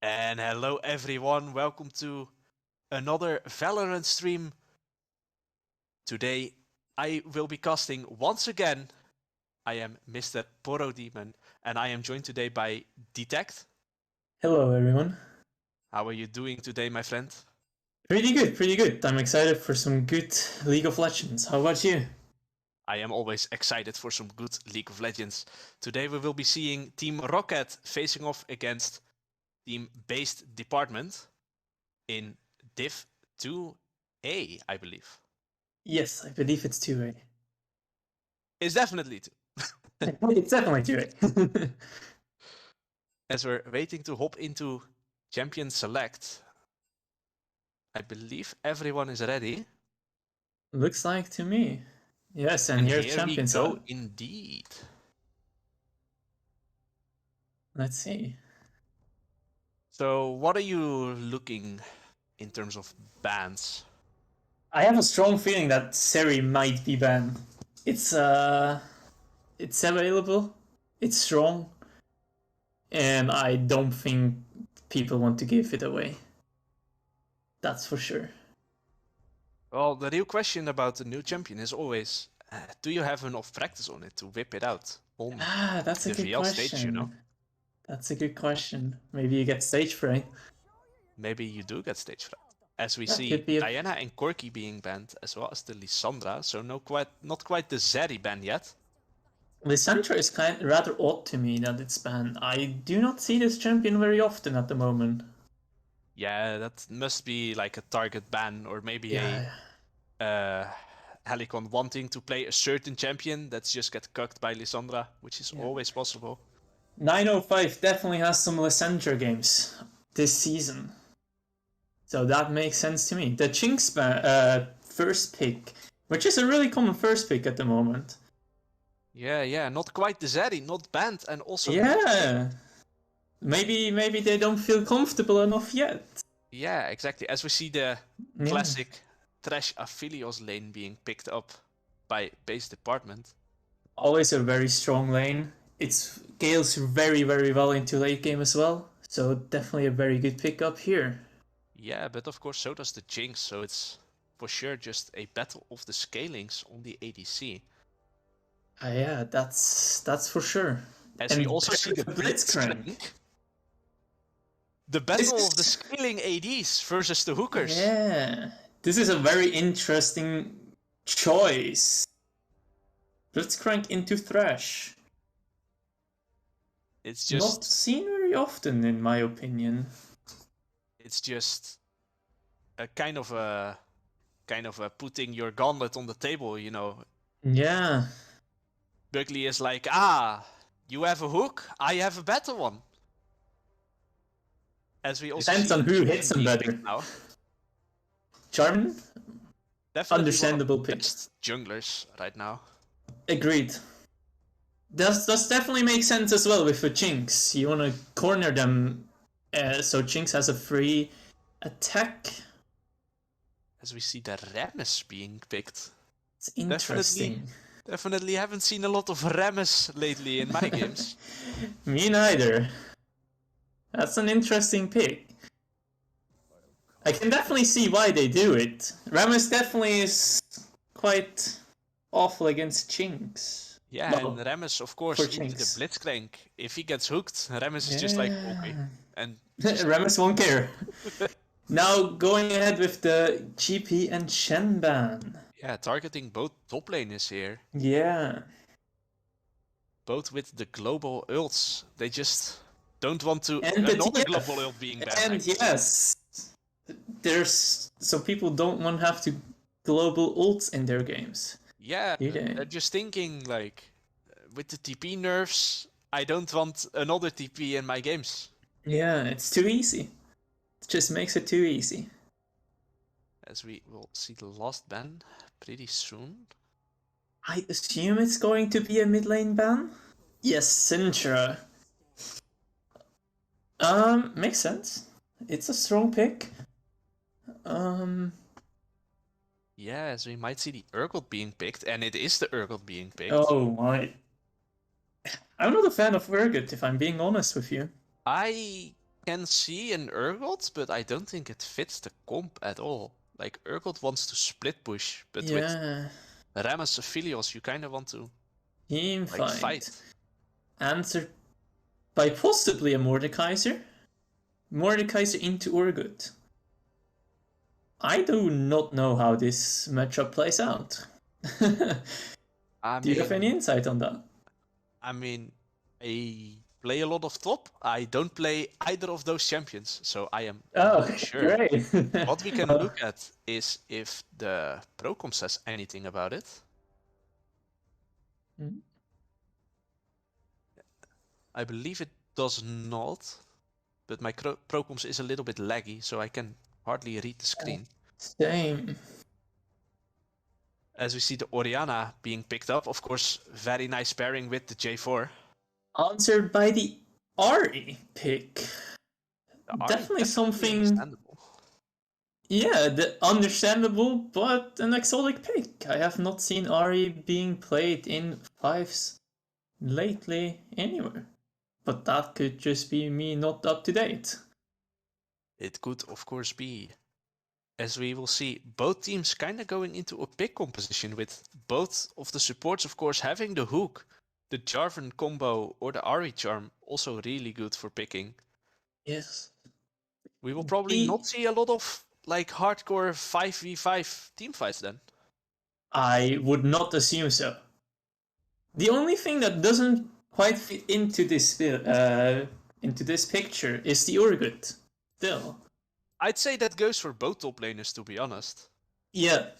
And hello everyone, welcome to another Valorant stream. Today I will be casting once again. I am Mr. Poro Demon and I am joined today by Detect. Hello, everyone. How are you doing today, my friend? Pretty good, pretty good. I'm excited for some good League of Legends. How about you? I am always excited for some good League of Legends. Today we will be seeing Team Roccet facing off against Team Based Department in Div 2A, I believe. Yes, I believe it's 2A. It's definitely 2. It's definitely 2A. As we're waiting to hop into Champion Select, I believe everyone is ready. Looks like to me. Yes, and And here's here we Champions go Hub. indeed. Let's see. So what are you looking in terms of bans? I have a strong feeling that Seri might be banned. It's available. It's strong. And I don't think people want to give it away. That's for sure. Well, the real question about the new champion is always, do you have enough practice on it to whip it out on That's a the good VL stage, you know? question. That's a good question. Maybe you get stage fright. Maybe you do get stage fright. As we That see could be a... Diana and Corki being banned, as well as the Lissandra, so not quite the Zeri ban yet. Lissandra is rather odd to me that it's banned. I do not see this champion very often at the moment. Yeah, that must be like a target ban, or maybe Yeah. a Helicon wanting to play a certain champion that's just get cucked by Lissandra, which is always possible. 905 definitely has some Lissandra games this season. So that makes sense to me. The Jinx first pick, which is a really common first pick at the moment. Yeah, not quite the Zeri, not banned, and also Yeah. Maybe they don't feel comfortable enough yet. Yeah, exactly. As we see the classic Trash Aphelios lane being picked up by base department. Always a very strong lane. It scales very well into late game as well. So definitely a very good pickup here. Yeah, but of course so does the Jinx, so it's for sure just a battle of the scalings on the ADC. Yeah, that's for sure. As And we also see the Blitzcrank. The battle of the scaling ADs versus the hookers. Yeah, this is a very interesting choice. Blitzcrank into Thresh. It's just not seen very often, in my opinion. It's just a kind of a putting your gauntlet on the table, you know. Yeah. Buckley is like, you have a hook, I have a better one. As we also depends see on who hits him better. Now. Charmin? Definitely understandable one of the pick. best junglers right now. Agreed. Does definitely make sense as well with the Jinx. You want to corner them so Jinx has a free attack. As we see the Rammus being picked. It's interesting. Definitely haven't seen a lot of Rammus lately in my games. Me neither. That's an interesting pick. I can definitely see why they do it. Rammus definitely is quite awful against Jinx. Yeah, well, and Rammus, of course, into the Blitzcrank. If he gets hooked, Rammus is just like, okay. And Rammus won't care. Now going ahead with the GP and Shen ban. Yeah, targeting both top laners here. Yeah. Both with the global ults. They just don't want to another global ult being banned. And yes, there's so people don't want to have to global ults in their games. Yeah, they're just thinking like, with the TP nerfs, I don't want another TP in my games. Yeah, it's too easy. It just makes it too easy. As we will see the last ban pretty soon. I assume it's going to be a mid lane ban? Yes, Sintra. Makes sense. It's a strong pick. Yeah, as we might see the Urgot being picked, and it is the Urgot being picked. Oh my. I'm not a fan of Urgot, if I'm being honest with you. I can see an Urgot, but I don't think it fits the comp at all. Like, Urgot wants to split push, but with Yeah. Rammus Aphelios, you kind of want to, Team like, fight. fight. Answered by possibly a Mordekaiser. Mordekaiser into Urgut. I do not know how this matchup plays out. I Do you have any mean, insight on that? I mean, I play a lot of top. I don't play either of those champions, so I am Oh, not sure. great. What we can look at is if the Procom says anything about it. Mhm. I believe it does not, but my Procoms is a little bit laggy, so I can hardly read the screen. Same. As we see the Oriana being picked up, of course, very nice pairing with the J4. Answered by the Ari pick. The Ari, Definitely something. understandable. Yeah, understandable, but an exotic pick. I have not seen Ari being played in fives lately anywhere. But that could just be me not up to date. It could, of course, be. As we will see, both teams kind of going into a pick composition with both of the supports, of course, having the hook, the Jarvan combo, or the Ari charm, also really good for picking. Yes. We will probably not see a lot of like hardcore 5v5 team fights then. I would not assume so. The only thing that doesn't quite fit into this picture is the Urgut. Still. I'd say that goes for both top laners, to be honest. Yeah,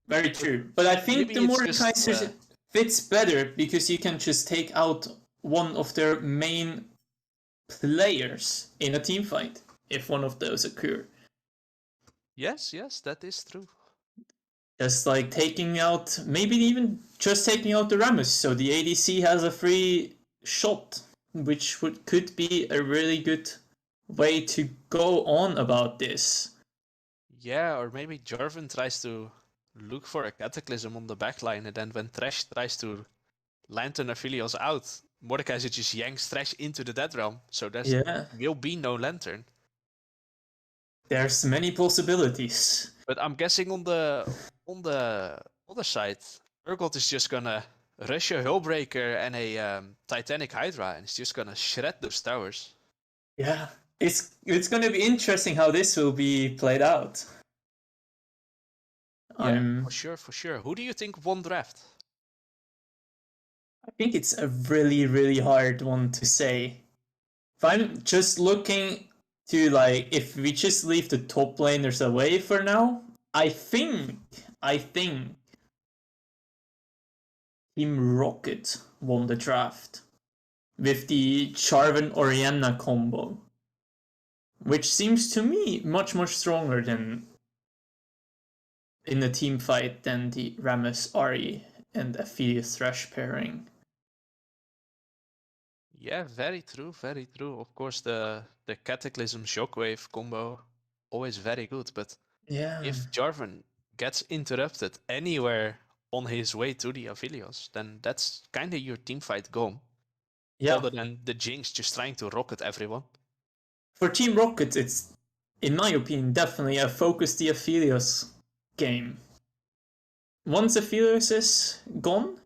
very true. But I think the Maybe it's just Mordekaiser fits better because you can just take out one of their main players in a team fight if one of those occur. yes, that is true. Just like taking out, maybe even just taking out the Rammus, so the ADC has a free shot, which could be a really good way to go on about this. Yeah, or maybe Jarvan tries to look for a Cataclysm on the backline, and then when Thresh tries to Lantern Aphelios out, Mordekaiser just yanks Thresh into the Dead Realm, so there will be no Lantern. There's many possibilities. But I'm guessing on the other side, Urgot is just gonna rush a Hullbreaker and a Titanic Hydra, and it's just gonna shred those towers. Yeah, it's going to be interesting how this will be played out. Yeah, for sure. Who do you think won draft? I think it's a really hard one to say. If I'm just looking to like, if we just leave the top laners away for now, I think Team Rocket won the draft with the Jarvan Orianna combo, which seems to me much stronger than in the team fight than the Rammus Ari and Aphelios Thresh pairing. Yeah, very true, very true. Of course, the Cataclysm Shockwave combo, always very good, but Yeah. if Jarvan gets interrupted anywhere on his way to the Aphelios, then that's kind of your teamfight gone. Yeah. Other than the Jinx just trying to rocket everyone. For Team Rocket, it's, in my opinion, definitely a focus the Aphelios game. Once Aphelios is gone,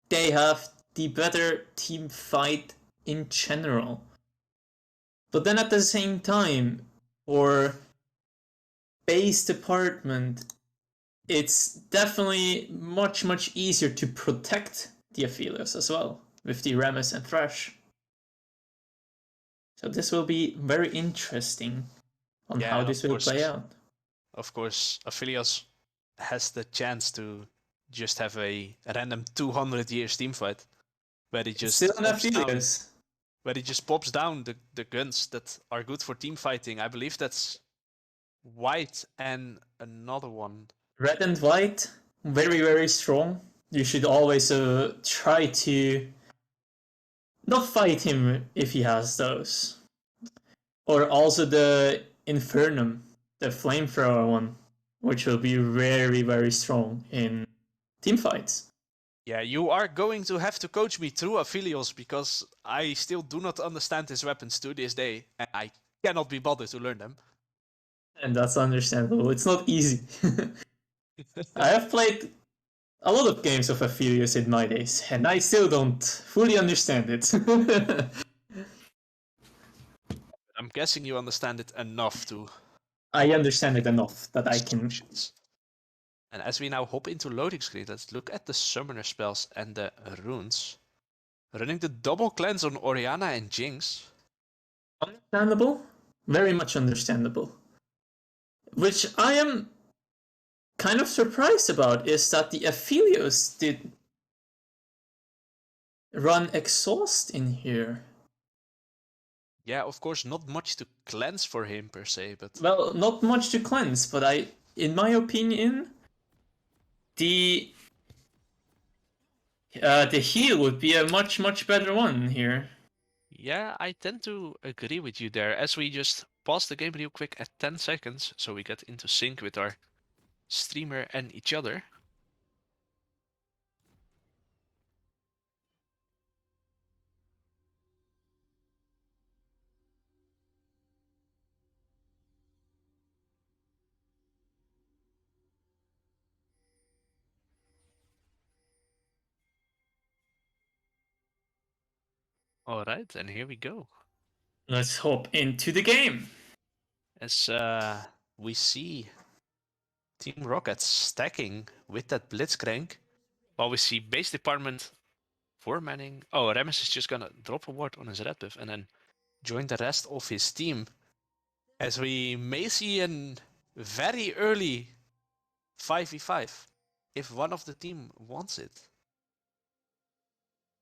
they have the better team fight in general. But then at the same time, for base department, it's definitely much easier to protect the Aphelios as well with the Rammus and Thresh. So this will be very interesting on how this will play out. Of course, Aphelios has the chance to just have a random 200 years team fight where he just Still an pops down, Aphelios. where he just pops down the guns that are good for team fighting. I believe that's white and another one. Red and white, very strong. You should always try to not fight him if he has those. Or also the Infernum, the flamethrower one, which will be very strong in team fights. Yeah, you are going to have to coach me through Aphelios because I still do not understand his weapons to this day, and I cannot be bothered to learn them. And that's understandable. It's not easy. I have played a lot of games of Aphelios in my days, and I still don't fully understand it. I'm guessing you understand it enough to I understand it take enough that I can. instructions. And as we now hop into loading screen, let's look at the summoner spells and the runes. Running the double cleanse on Oriana and Jinx. Understandable? Very much understandable. Which I am kind of surprised about is that the Aphelios did run exhaust in here. Yeah, of course, not much to cleanse for him per se, but Well, not much to cleanse, but in my opinion, the the heal would be a much better one here. yeah, I tend to agree with you there. As we just pause the game real quick at 10 seconds, so we get into sync with our streamer and each other. All right, and here we go. Let's hop into the game. As we see Team Rocket stacking with that Blitzcrank, while we see base department 4-manning. Oh, Remus is just gonna drop a ward on his red buff and then join the rest of his team. As we may see a very early 5v5 if one of the team wants it.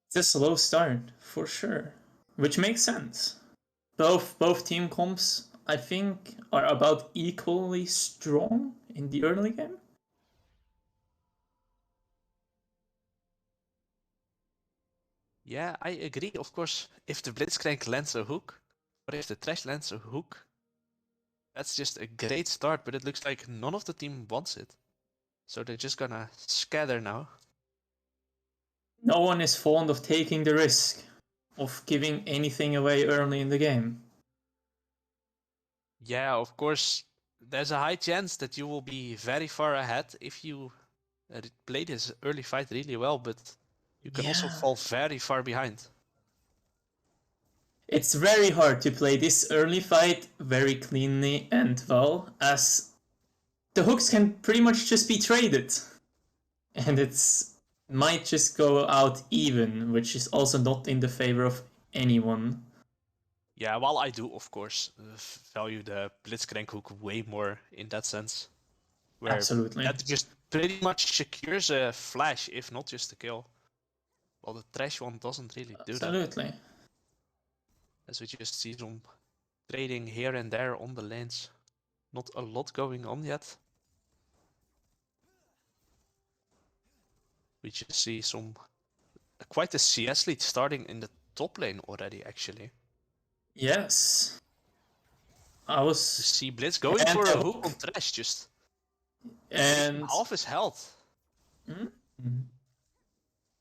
It's a slow start for sure, which makes sense. Both team comps, I think, are about equally strong in the early game. Yeah, I agree. Of course, if the Blitzcrank lands a hook, or if the Trash lands a hook, that's just a great start, but it looks like none of the team wants it. So they're just gonna scatter now. No one is fond of taking the risk of giving anything away early in the game. Yeah, of course, there's a high chance that you will be very far ahead if you play this early fight really well, but you can also fall very far behind. It's very hard to play this early fight very cleanly and well, as the hooks can pretty much just be traded. And it's might just go out even, which is also not in the favor of anyone. Yeah, while I do, of course, value the Blitzcrank hook way more in that sense. Where Absolutely. that just pretty much secures a flash, if not just a kill. While the Trash one doesn't really do that. Absolutely. As we just see some trading here and there on the lanes. Not a lot going on yet. We just see some quite a CS lead starting in the top lane already, actually. Yes. I We was. see Blitz going for a hook on Trash, just and half his health.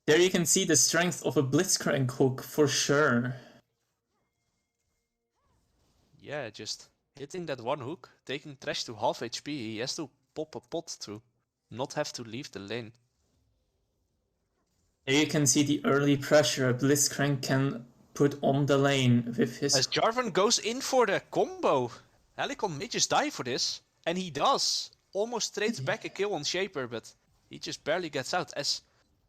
There you can see the strength of a Blitzcrank hook for sure. Yeah, just hitting that one hook, taking Trash to half HP. He has to pop a pot to not have to leave the lane. There you can see the early pressure a Blitzcrank can put on the lane with his. As Jarvan goes in for the combo, Helicon may just die for this, and he does. Almost trades back a kill on Shaper, but he just barely gets out as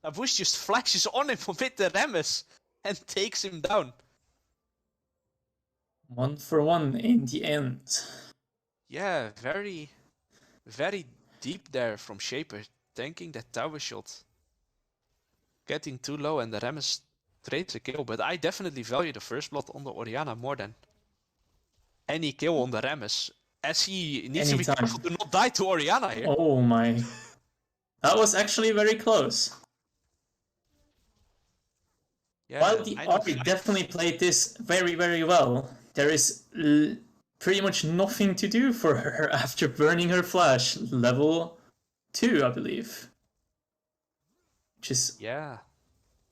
Abush just flashes on him with the Rammus and takes him down. 1-for-1 in the end. Yeah, very deep there from Shaper, tanking that tower shot. Getting too low and the Rammus trades a kill, but I definitely value the first blood on the Oriana more than any kill on the Rammus, as he needs to be careful to not die to Oriana here. Oh my. That was actually very close. Yeah, While the Ari definitely played this very well, there is pretty much nothing to do for her after burning her flash. Level 2, I believe. which is Yeah.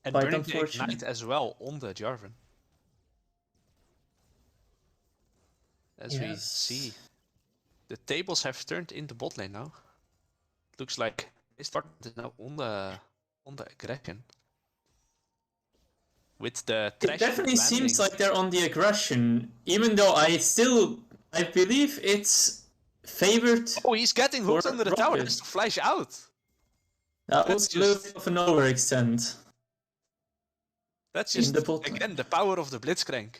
And quite burning the unfortunate. Ignite as well on the Jarvan. As we Yes. see, the tables have turned in the bot lane now. Looks like this department is now on the aggression. With the It Thresh definitely seems landing. like they're on the aggression, even though I believe it's favored Oh, he's getting for hooked under the tower. Rocket. Has to flash out. That That's was a little just bit of an overextend that's in the just bot again lane. the power of the Blitzcrank.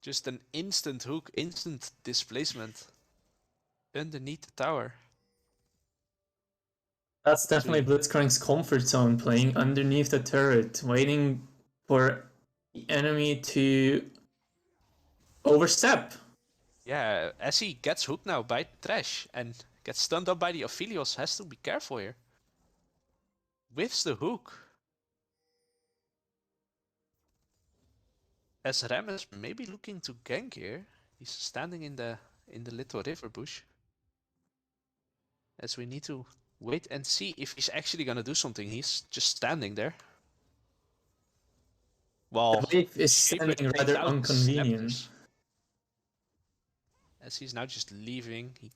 Just an instant hook, instant displacement underneath the tower. That's As definitely we Blitzcrank's comfort zone, playing underneath the turret, waiting for the enemy to overstep. yeah, as he gets hooked now by Thresh and gets stunned up by the Aphelios, has to be careful here. Whiffs the hook. As Ram is maybe looking to gank here. He's standing in the little river bush. As we need to wait and see if he's actually gonna do something. He's just standing there. The While wave is Shaper standing takes rather out the inconvenient. Snapters. As he's now just leaving. He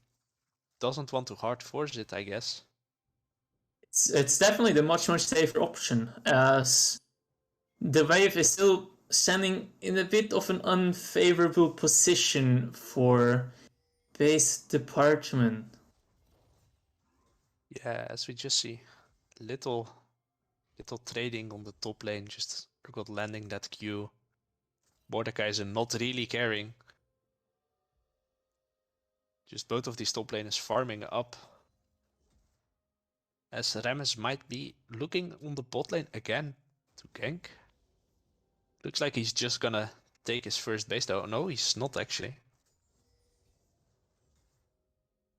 doesn't want to hard force it, I guess. It's definitely the much safer option, as the wave is still standing in a bit of an unfavorable position for base department. Yeah, as we just see. Little trading on the top lane. Just Urgot landing that Q. Mordekaiser not really caring. Just both of these top laners farming up. As Rammus might be looking on the bot lane again to gank. Looks like he's just gonna take his first base though. No, he's not actually.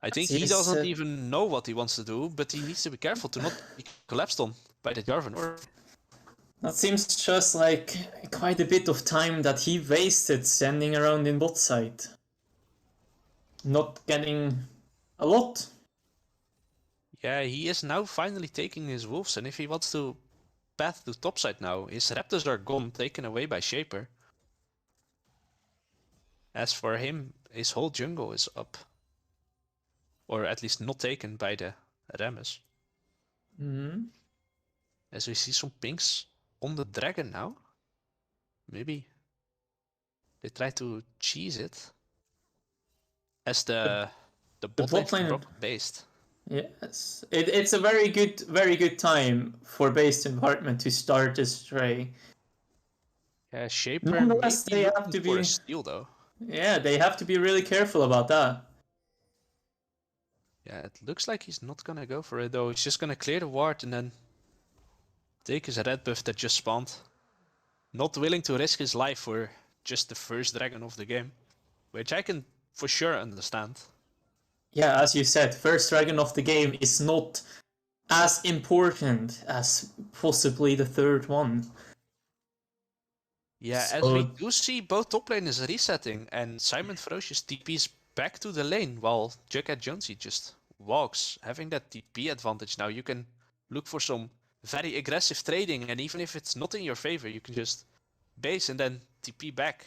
I think he He's, doesn't even know what he wants to do, but he needs to be careful to not be collapsed on by the Jarvan. that seems just like quite a bit of time that he wasted standing around in bot side. Not getting a lot. Yeah, he is now finally taking his wolves, and if he wants to path to topside now, his raptors are gone, taken away by Shaper. As for him, his whole jungle is up. Or at least not taken by the Rammus. Mm-hmm. As we see some pinks on the dragon now. Maybe they try to cheese it. As the The bot lane bot from lane, Rocket based. yes, it's a very good time for base department to start a stray. Yeah, Shaper may Nonetheless, be they have looking to for a be, steal though. yeah, they have to be really careful about that. Yeah, it looks like he's not gonna go for it though. He's just gonna clear the ward and then take his red buff that just spawned. Not willing to risk his life for just the first dragon of the game. Which I can for sure understand. Yeah, as you said, first dragon of the game is not as important as possibly the third one. Yeah, as we So do see both top laners resetting and Simon Ferocious TP's back to the lane while Jughead Jonesy just walks, having that TP advantage now. You can look for some very aggressive trading, and even if it's not in your favor, you can just base and then TP back.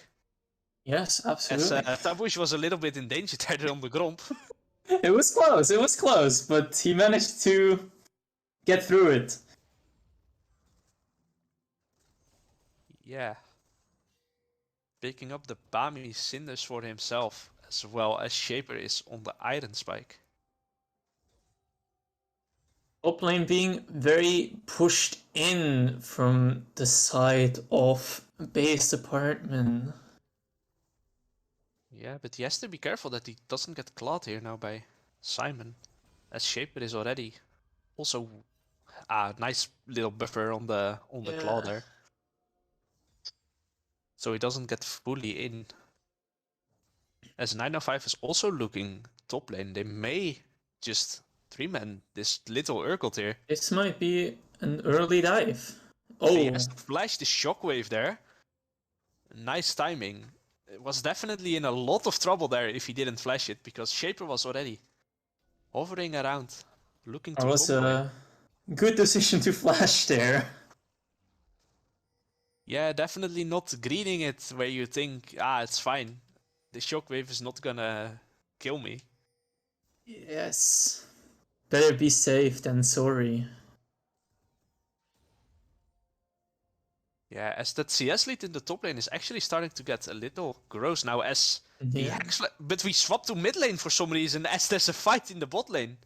yes, As absolutely. Tabush was a little bit in danger there on the Gromp. It was close, but he managed to get through it. Yeah. Picking up the Bami Cinders for himself, as well as Shaper is on the Iron Spike. Top lane being very pushed in from the side of base department. Yeah, but he has to be careful that he doesn't get clawed here now by Simon, as Shaper is already also a nice little buffer on the claw Yeah. there, so he doesn't get fully in. As 905 is also looking top lane, they may just 3-man this little Urgot here. This might be an early dive. He Oh, has to flash the shockwave there. Nice timing. It was definitely in a lot of trouble there if he didn't flash it, because Shaper was already hovering around, looking I to was combo him. Good decision to flash there. Yeah, definitely not greening it where you think, it's fine. The shockwave is not gonna kill me. Yes. Better be safe than sorry. Yeah, as that CS lead in the top lane is actually starting to get a little gross now as he Yeah. hacks. But we swap to mid lane for some reason as there's a fight in the bot lane.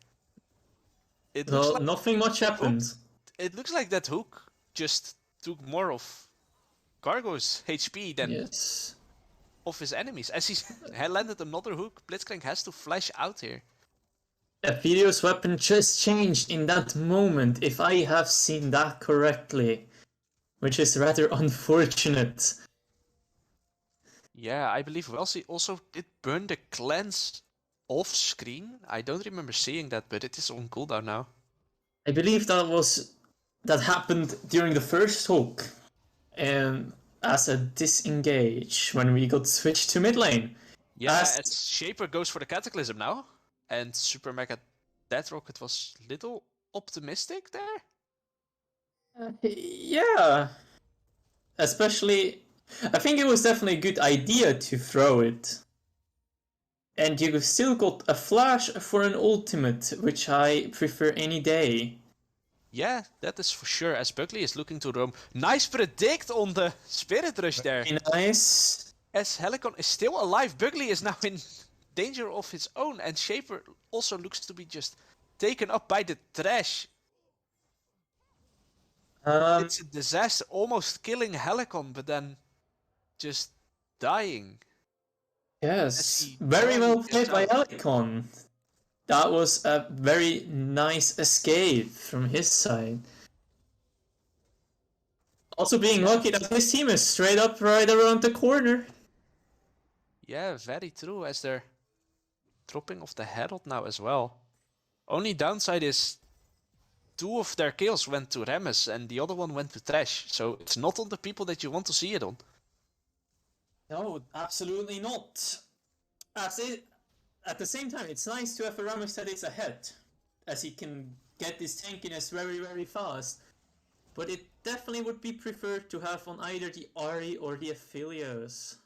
It looks Well, like nothing much happened. it looks like that hook just took more of Cargo's HP than Yes. of his enemies. As he's landed another hook, Blitzcrank has to flash out here. Aphelios' weapon just changed in that moment, if I have seen that correctly. Which is rather unfortunate. Yeah, I believe Wellesley also did burn the cleanse off screen. I don't remember seeing that, but it is on cooldown now. I believe that happened during the first hook, as a disengage when we got switched to mid lane. Yeah, As as Shaper goes for the Cataclysm now, and Super Mega Death Rocket was little optimistic there. yeah, especially I think it was definitely a good idea to throw it. And you still got a flash for an ultimate, which I prefer any day. Yeah, that is for sure, as Buckley is looking to roam. Nice predict on the Spirit Rush there. Very nice. As Helicon is still alive, Buckley is now in danger of his own, and Shaper also looks to be just taken up by the trash. It's a disaster, almost killing Helicon, but then just dying. Yes, very well played by Helicon. That was a very nice escape from his side. Also being lucky that his team is straight up right around the corner. Yeah, very true, as they're dropping off the Herald now as well. Only downside is 2 of their kills went to Remus and the other one went to Trash, so it's not on the people that you want to see it on. No, absolutely not. At the same time, it's nice to have a Ramus that is ahead, as he can get this tankiness very, very fast. But it definitely would be preferred to have on either the Ari or the Aphelios.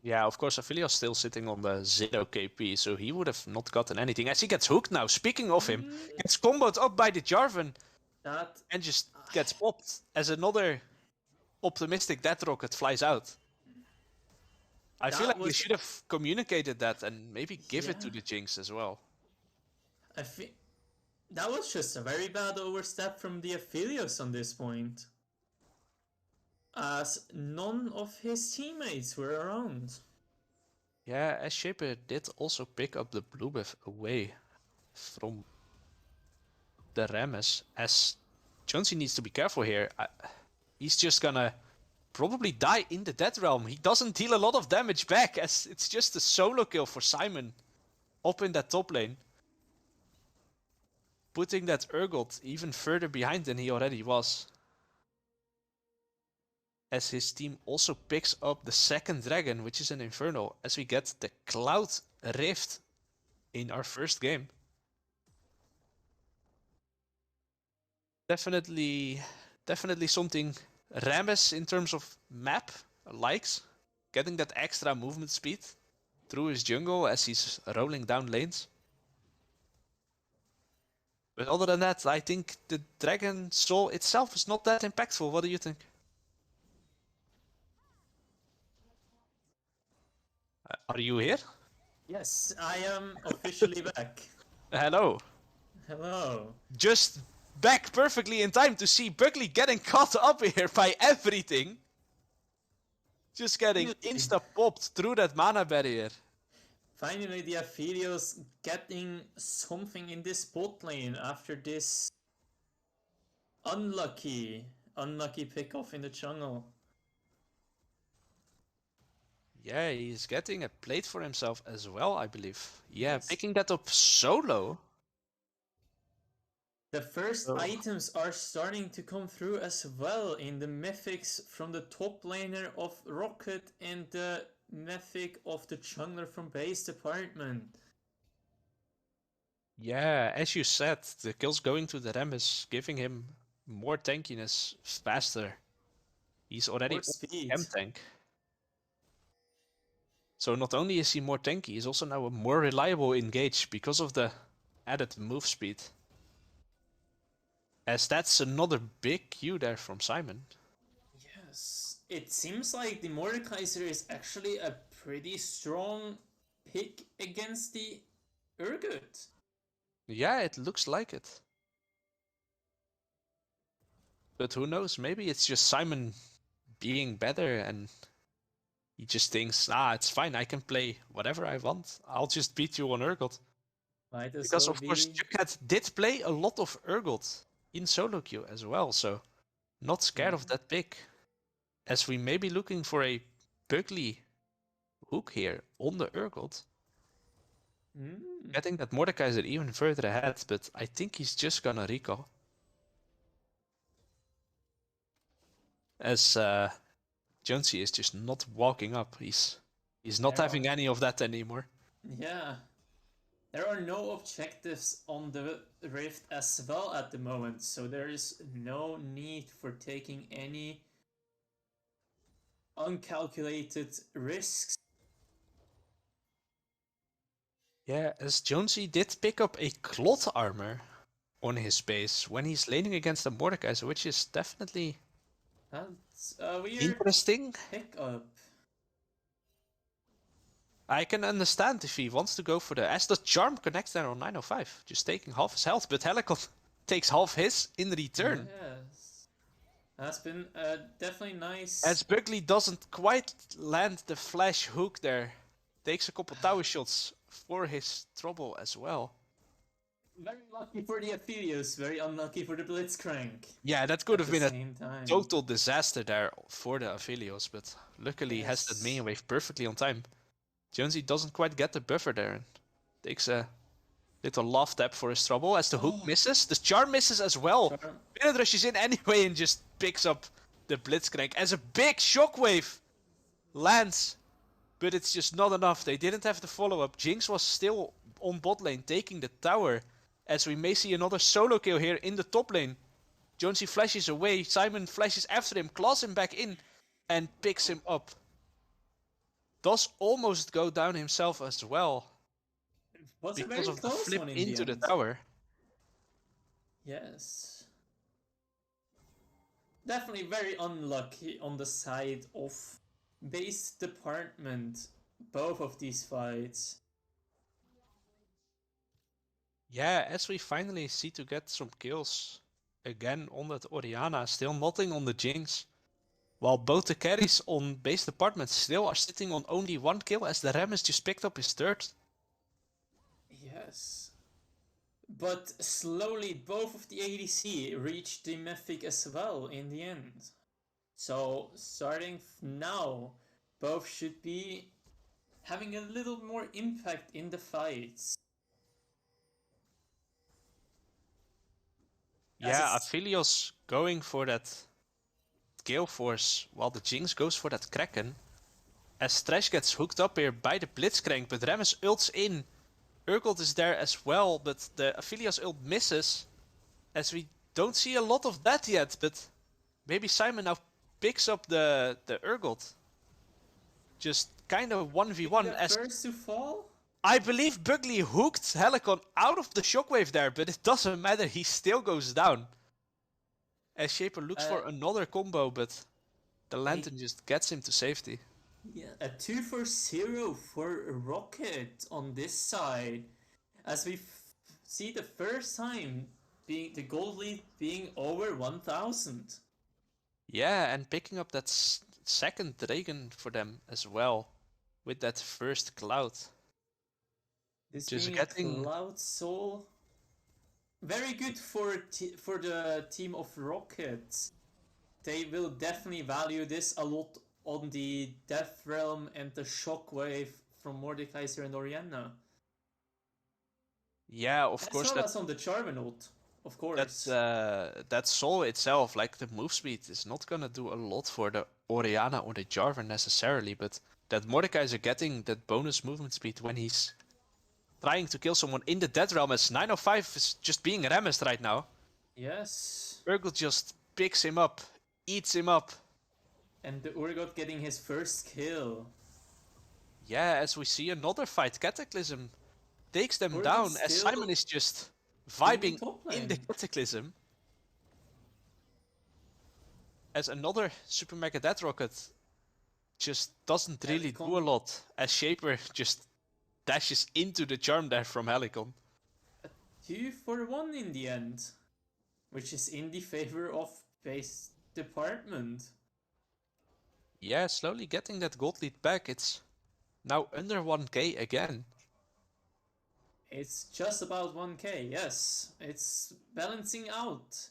Yeah, of course, Aphelios still sitting on the 0 KP, so he would have not gotten anything. As he gets hooked now, speaking of him, gets comboed up by the Jarvan That and just gets popped as another optimistic Death Rocket flies out. I feel like they should have communicated that and maybe give it to the Jinx as well. I think that was just a very bad overstep from the Aphelios on this point, as none of his teammates were around. Yeah, as Shaper did also pick up the blue buff away from the Rammus, as Jonesy needs to be careful here. He's just gonna probably die in the Dead Realm. He doesn't deal a lot of damage back, as it's just a solo kill for Simon up in that top lane. Putting that Urgot even further behind than he already was. As his team also picks up the second dragon, which is an Infernal, as we get the Cloud Rift in our first game. Definitely something Rammus in terms of map likes. Getting that extra movement speed through his jungle as he's rolling down lanes. But other than that, I think the Dragon Soul itself is not that impactful. What do you think? Are you here? Yes, I am officially back. Hello. Hello. Just back perfectly in time to see Buckley getting caught up here by everything. Just getting insta-popped through that mana barrier. Finally, the Aphelios getting something in this bot lane after this unlucky pickoff in the jungle. Yeah, he's getting a plate for himself as well, I believe. Yeah, Yes. picking that up solo. The first items are starting to come through as well in the mythics from the top laner of Roccet and the mythic of the jungler from base department. Yeah, as you said, the kills going to the Ram is giving him more tankiness faster. He's already More on speed. M tank. So not only is he more tanky, he's also now a more reliable engage because of the added move speed. As that's another big Q there from Simon. Yes. It seems like the Mordekaiser is actually a pretty strong pick against the Urgut. Yeah, it looks like it. But who knows, maybe it's just Simon being better and he just thinks, it's fine, I can play whatever I want. I'll just beat you on Urgot. Might as Because well of course be. Jughead did play a lot of Urgot in solo queue as well, so not scared Yeah. of that pick. As we may be looking for a Bugly hook here on the Urgot. Mm. Getting that Mordekaiser even further ahead, but I think he's just gonna recall. As Jonesy is just not walking up. He's not There having are. any of that anymore. Yeah. There are no objectives on the Rift as well at the moment, so there is no need for taking any uncalculated risks. Yeah, as Jonesy did pick up a cloth armor on his base when he's laning against a Mordekaiser, which is definitely That's a weird interesting. pickup. I can understand if he wants to go for the as the charm connects there on 905, just taking half his health, but Helicon takes half his in return. Yes. That's been definitely nice. As Buckley doesn't quite land the flash hook there, takes a couple tower shots for his trouble as well. Very lucky for the Aphelios, very unlucky for the Blitzcrank. Yeah, that could At have the been a same time. total disaster there for the Aphelios, but luckily he has that Yes. minion wave perfectly on time. Jonesy doesn't quite get the buffer there and takes a little love tap for his trouble as the hook Oh, misses. The charm misses as well. charm. Bennett rushes in anyway and just picks up the Blitzcrank as a big shockwave lands. But it's just not enough. They didn't have the follow-up. Jinx was still on bot lane taking the tower. As we may see another solo kill here in the top lane. Jonesy flashes away. Simon flashes after him, claws him back in, and picks him up. Does almost go down himself as well Was a because very of the close flip one in the into the end. tower. Yes. Definitely very unlucky on the side of base department. Both of these fights. Yeah, as we finally see to get some kills again on that Oriana, still nothing on the Jinx. While both the carries on base department still are sitting on only one kill as the Rammus just picked up his third. Yes. But slowly both of the ADC reached the Mythic as well in the end. So starting now, both should be having a little more impact in the fights. As Yeah, it's Aphelios going for that Gale Force while the Jinx goes for that Kraken. As Thresh gets hooked up here by the Blitzcrank, but Rammus ults in. Urgot is there as well, but the Aphelios ult misses. As we don't see a lot of that yet, but maybe Simon now picks up the Urgot. Just kind of being 1v1 the as first to fall. I believe Bugly hooked Helicon out of the shockwave there, but it doesn't matter, he still goes down. As Shaper looks Uh, for another combo, but the a, Lantern just gets him to safety. yeah, a 2 for 0 for Roccet on this side. As we see the first time being the gold lead being over 1000. Yeah, and picking up that second Dragon for them as well, with that first Cloud. This Just being a getting... Cloud Soul. Very good for the team of Rockets. They will definitely value this a lot on the Death Realm and the Shockwave from Mordekaiser and Orianna. Yeah, of As course, well as on the Charmanaut, of that course. that soul itself, like the move speed, is not gonna do a lot for the Oriana or the Jarvan necessarily, but that Mordekaiser getting that bonus movement speed when he's trying to kill someone in the Dead Realm as 905 is just being rammed right now. Yes. Urgot just picks him up, eats him up. And the Urgot getting his first kill. Yeah, as we see another fight, Cataclysm takes them Urgot down as still Simon is just in vibing top in the lane. Cataclysm. As another Super Mega Death Rocket just doesn't really Helicon. do a lot, as Shaper just dashes into the charm there from Helicon. 2-for-1 in the end, which is in the favor of base department. Yeah, slowly getting that gold lead back. It's now under 1k again. It's just about 1k, yes. It's balancing out.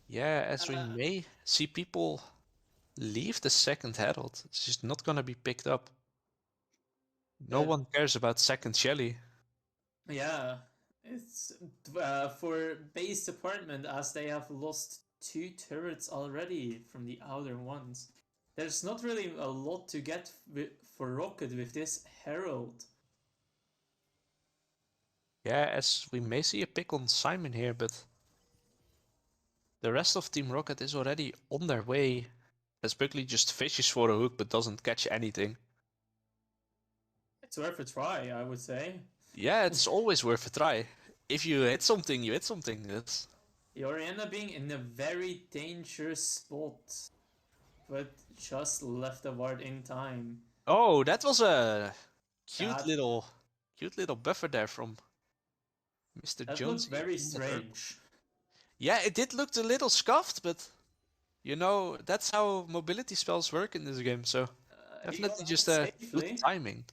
Yeah, as we may see people leave the second Herald. It's just not gonna be picked up. No one cares about second Shelly. Yeah, it's for base department as they have lost 2 turrets already from the outer ones. There's not really a lot to get for Rocket with this Herald. Yeah, as we may see a pick on Simon here, but the rest of Team Rocket is already on their way. As Buckley just fishes for a hook but doesn't catch anything. It's worth a try, I would say. Yeah, it's always worth a try. If you hit something, you hit something. That's... The Oriana being in a very dangerous spot, but just left the ward in time. Oh, that was a cute That, little buffer there from Mr. that Jones. looked very strange. Yeah, it did look a little scuffed, but you know, that's how mobility spells work in this game, so He got definitely out just a good safely. timing.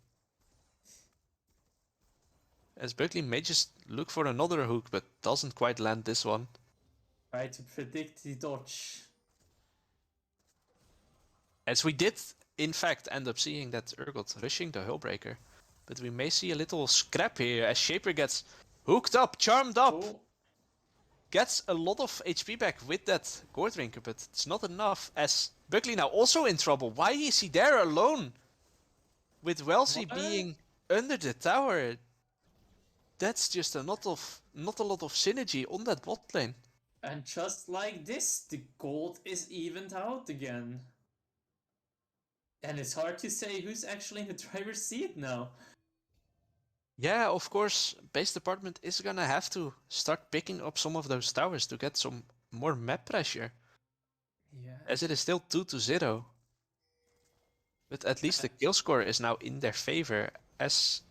As Buckley may just look for another hook, but doesn't quite land this one. Try to predict the dodge. As we did, in fact, end up seeing that Urgot rushing the Hullbreaker. But we may see a little scrap here as Shaper gets hooked up, charmed up. Oh. Gets a lot of HP back with that Gourd Drinker, but it's not enough. As Buckley now also in trouble. Why is he there alone? With Wellesley being under the tower. That's just not a lot of synergy on that bot lane. And just like this, the gold is evened out again. And it's hard to say who's actually in the driver's seat now. Yeah, of course, base department is gonna have to start picking up some of those towers to get some more map pressure. Yeah. As it is still 2-0. But at least the kill score is now in their favor. As...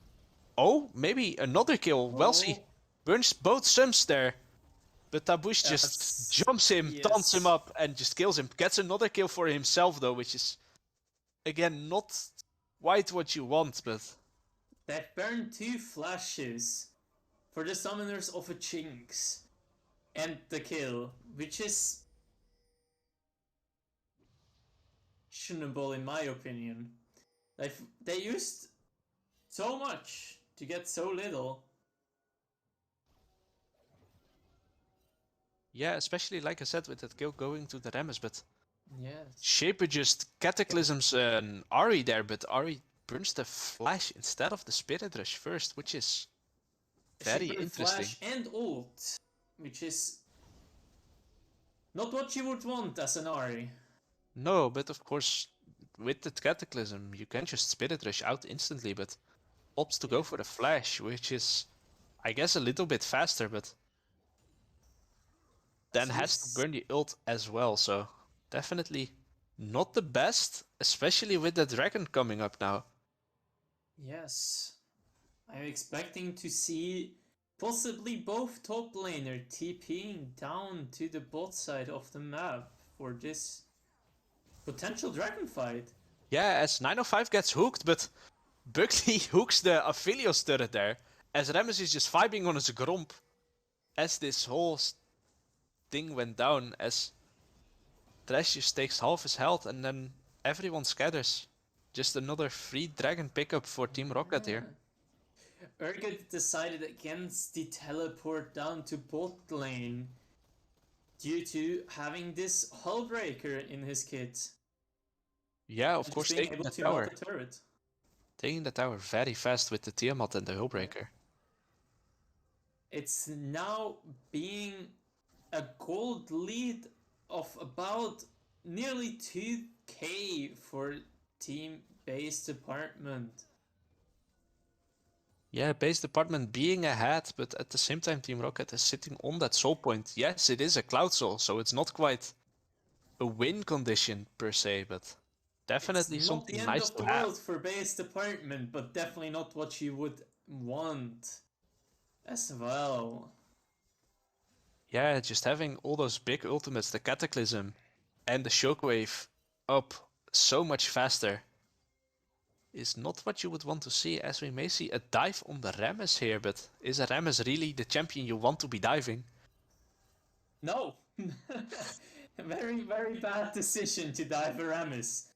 Oh, maybe another kill. Wellesley burns both sums there. But Tabush just jumps him, taunts him up, and just kills him. Gets another kill for himself, though, which is, again, not quite what you want, but... They burned 2 flashes for the summoners of a Chinks. And the kill, which is questionable in my opinion. They used so much to get so little. Yeah, especially like I said with that kill going to the Rammus, but Yes. Shaper just cataclysms an Ahri there, but Ahri burns the flash instead of the Spirit Rush first, which is very Shaper interesting. Flash and ult, which is not what you would want as an Ahri. No, but of course, with the cataclysm, you can just Spirit Rush out instantly, but opts to go for the flash, which is, I guess, a little bit faster, but then has to burn the ult as well, so definitely not the best, especially with the dragon coming up now. Yes. I'm expecting to see possibly both top laner TPing down to the bot side of the map for this potential dragon fight. Yeah, as 905 gets hooked, but Buckley hooks the Aphelios turret there, as Rammus is just vibing on his Gromp, as this whole thing went down, as Thresh just takes half his health, and then everyone scatters. Just another free dragon pickup for Team Rocket here. Urgot decided against the teleport down to bot lane due to having this Hullbreaker in his kit. Yeah, of course, being taking able the to tower. melt the turret. Taking the tower very fast with the Tiamat and the Hullbreaker. It's now being a gold lead of about nearly 2k for Team Base Department. Yeah, base department being ahead, but at the same time Team Rocket is sitting on that soul point. Yes, it is a Cloud Soul, so it's not quite a win condition per se, but It's definitely not the something end nice of the to have. world for Base Department, but definitely not what you would want as well. Yeah, just having all those big ultimates, the Cataclysm and the Shockwave up so much faster is not what you would want to see, as we may see a dive on the Rammus here, but is a Rammus really the champion you want to be diving? No! Very, very bad decision to dive Aramis.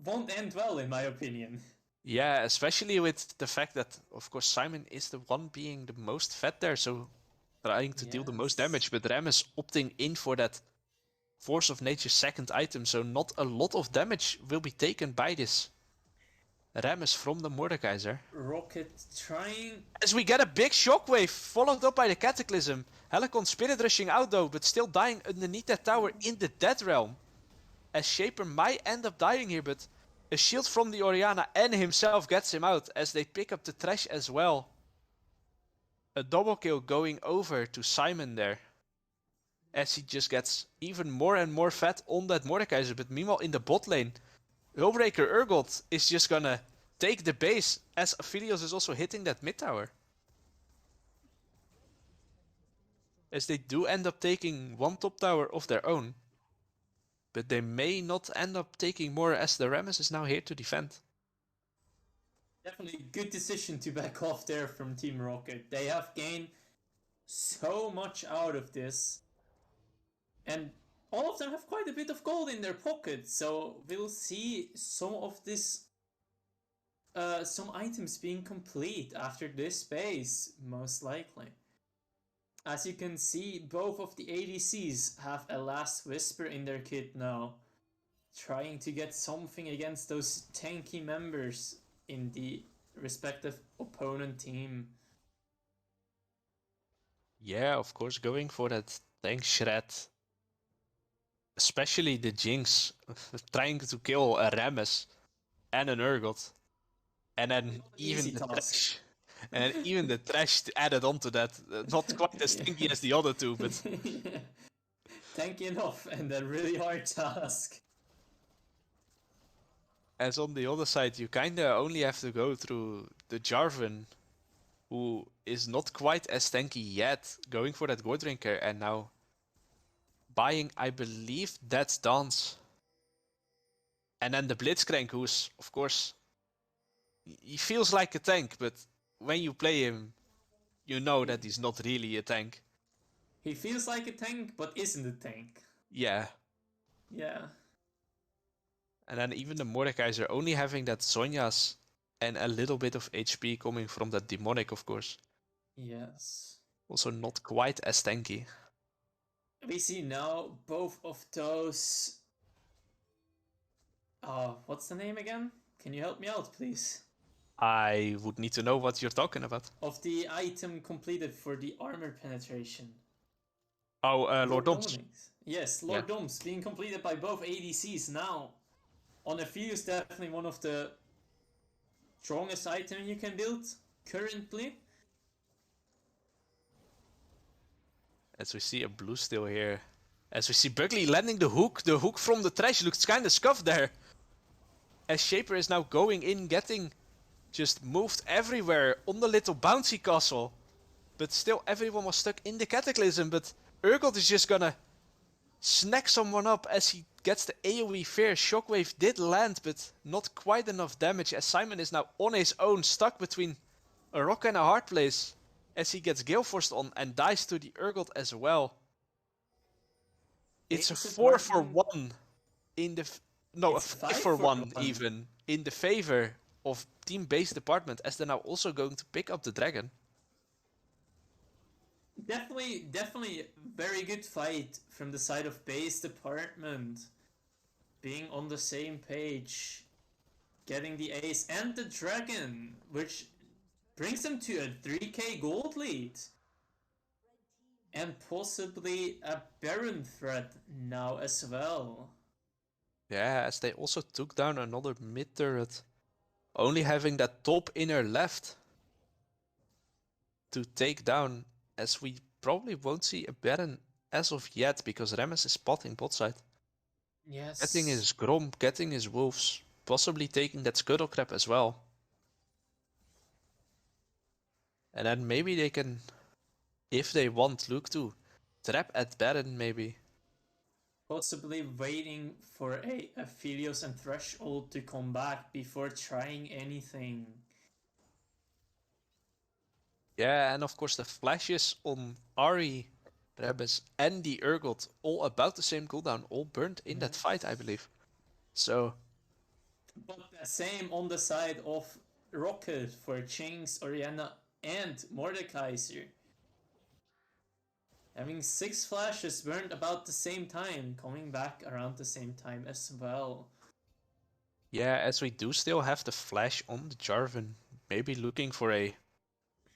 Won't end well, in my opinion. Yeah, especially with the fact that, of course, Simon is the one being the most fed there, so trying to deal the most Yes. damage, but Rammus opting in for that Force of Nature's second item, so not a lot of damage will be taken by this Rammus from the Mordekaiser. Roccet trying. As we get a big shockwave, followed up by the Cataclysm. Helicon spirit rushing out though, but still dying underneath that tower in the Dead Realm. As Shaper might end up dying here, but a shield from the Oriana and himself gets him out as they pick up the trash as well. A double kill going over to Simon there. As he just gets even more and more fat on that Mordekaiser, but meanwhile in the bot lane, Hullbreaker Urgot is just gonna take the base as Aphelios is also hitting that mid tower. As they do end up taking one top tower of their own. But they may not end up taking more as the Rammus is now here to defend. Definitely good decision to back off there from Team Rocket. They have gained so much out of this. And all of them have quite a bit of gold in their pockets, so we'll see some of this some items being complete after this phase, most likely. As you can see, both of the ADCs have a Last Whisper in their kit now, trying to get something against those tanky members in the respective opponent team. Yeah, of course, going for that tank shred. Especially the Jinx, trying to kill a Rammus and an Urgot. And then even Easy the task. trash. And even the trash added onto that. Not quite as tanky as the other two, but Tanky enough and a really hard task. as on the other side, you kinda only have to go through the Jarvan, who is not quite as tanky yet, going for that Gold Drinker, and now buying, I believe, that Dance. And then the Blitzcrank, who's, of course, he feels like a tank, but when you play him, you know that he's not really a tank. He feels like a tank, but isn't a tank. Yeah. Yeah. And then even the Mordekaiser only having that Sonya's and a little bit of HP coming from that Demonic, of course. Yes. Also not quite as tanky. We see now both of those. What's the name again? Can you help me out, please? I would need to know what you're talking about. Of the item completed for the armor penetration. Oh, Lord Doms. Dominic's. Yes, Lord Doms being completed by both ADCs now. On a few is definitely one of the strongest item you can build currently. As we see a blue still here. As we see Buckley landing the hook from the trash looks kind of scuffed there. As Shaper is now going in, getting just moved everywhere on the little bouncy castle. But still everyone was stuck in the Cataclysm, but Urgot is just gonna snack someone up as he gets the AoE fear. Shockwave did land, but not quite enough damage as Simon is now on his own, stuck between a rock and a hard place. As he gets Gale Forced on and dies to the Urgot as well. It's a 4 for 1 in the... No, a 5 for 1 even in the favor of Team Base Department, as they're now also going to pick up the dragon. Definitely very good fight from the side of Base Department. Being on the same page. getting the ace and the dragon, which brings them to a 3k gold lead. And possibly a Baron threat now as well. Yeah, as they also took down another mid turret. Only having that top inner left to take down, as we probably won't see a Baron as of yet, because Rammus is spotting bot side. Yes. Getting his Grom, getting his Wolves, possibly taking that Scuttle Crab as well. And then maybe they can, if they want, look to trap at Baron maybe. Possibly waiting for a Aphelios and Threshold to come back before trying anything. Yeah, and of course the flashes on Ari, Rebus, and the Urgot, all about the same cooldown, all burnt in that fight, I believe. So, But the same on the side of Roccet for Jinx, Orianna, and Mordekaiser. Having 6 flashes burned about the same time, coming back around the same time as well. yeah, as we do still have the flash on the Jarvan, maybe looking for a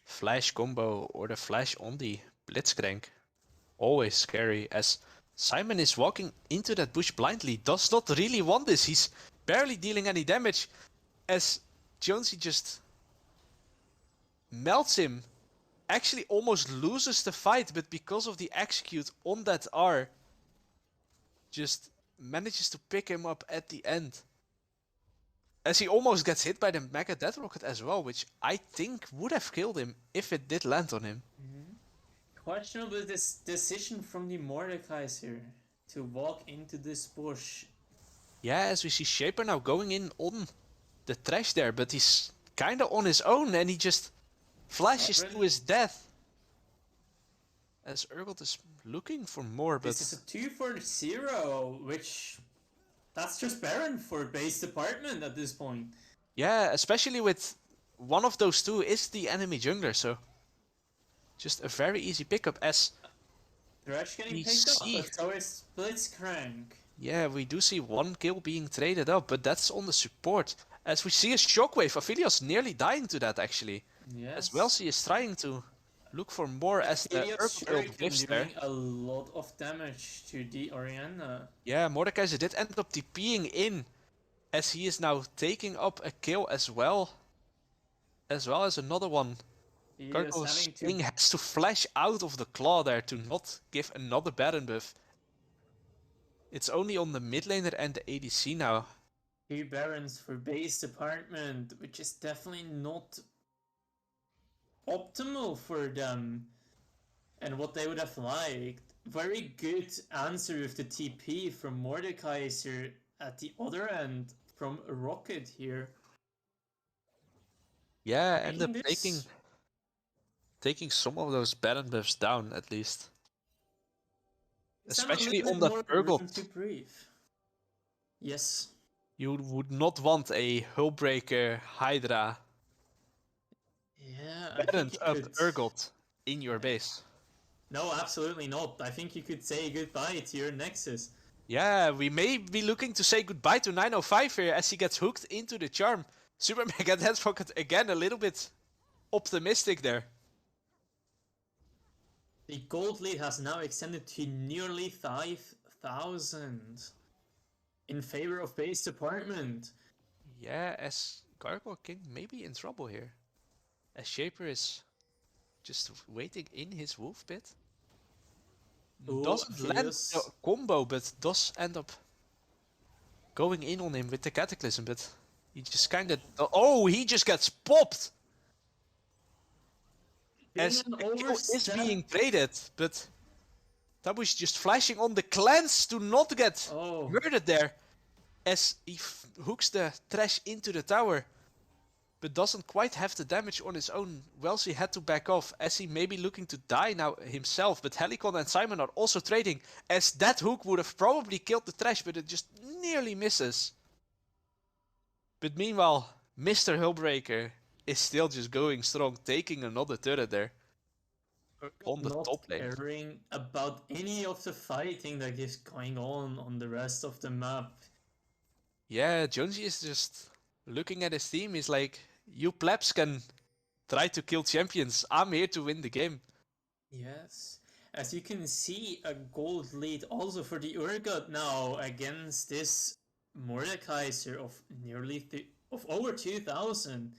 flash combo or the flash on the Blitzcrank. Always scary, as Simon is walking into that bush blindly, does not really want this. He's barely dealing any damage, as Jonesy just melts him. Actually almost loses the fight, but because of the execute on that R, just manages to pick him up at the end. As he almost gets hit by the Mega Death Rocket as well, which I think would have killed him if it did land on him. Questionable this decision from the Mordekaiser to walk into this bush. Yeah, as we see Shaper now going in on the trash there, but he's kinda on his own and he just flashes to his death. As Urgot is looking for more, but... This is a 2 for 0, which... That's just Baron for base department at this point. Yeah, especially with one of those two is the enemy jungler, so... Just a very easy pickup as... Thresh getting we picked up, see... but so is Blitzcrank. Yeah, we do see one kill being traded up, but that's on the support. As we see a shockwave, Aphelios nearly dying to that actually. Yes. As well, she is trying to look for more as the Aphelios Urgot ult lives there. doing a lot of damage to the Orianna. Yeah, Mordekaiser did end up TPing in, as he is now taking up a kill as well. As well as another one. Gargoyle's Sting has to flash out of the claw there to not give another Baron buff. It's only on the mid laner and the ADC now. 2 Barons for base department, which is definitely not optimal for them and what they would have liked. Very good answer with the TP from Mordekaiser at the other end from Roccet here. Yeah, end up taking some of those Baron buffs down at least. Especially on that Urgot. Yes. You would not want a Hullbreaker Hydra Yeah, Baron up Urgot in your base. No, absolutely not. I think you could say goodbye to your Nexus. Yeah, we may be looking to say goodbye to 905 here as he gets hooked into the charm. Super Mega Death Rocket again a little bit optimistic there. The gold lead has now extended to nearly 5,000 in favor of base department. Yeah, as Gargoyle King may be in trouble here. As Shaper is just waiting in his wolf pit. Doesn't land the combo, but does end up going in on him with the Cataclysm, but he just kinda... Oh, he just gets popped! As the kill is being traded, but Tabu's just flashing on the cleanse to not get murdered there. As he hooks the trash into the tower, but doesn't quite have the damage on his own. Wellesley had to back off, as he may be looking to die now himself, but Helicon and Simon are also trading, as that hook would have probably killed the trash, but it just nearly misses. But meanwhile, Mr. Hullbreaker is still just going strong, taking another turret there. On the top lane. Not caring about any of the fighting that is going on the rest of the map. Yeah, Jonesy is just Looking at his team, he's like, you plebs can try to kill champions. I'm here to win the game. Yes. As you can see, a gold lead also for the Urgot now against this Mordekaiser of of over 2000,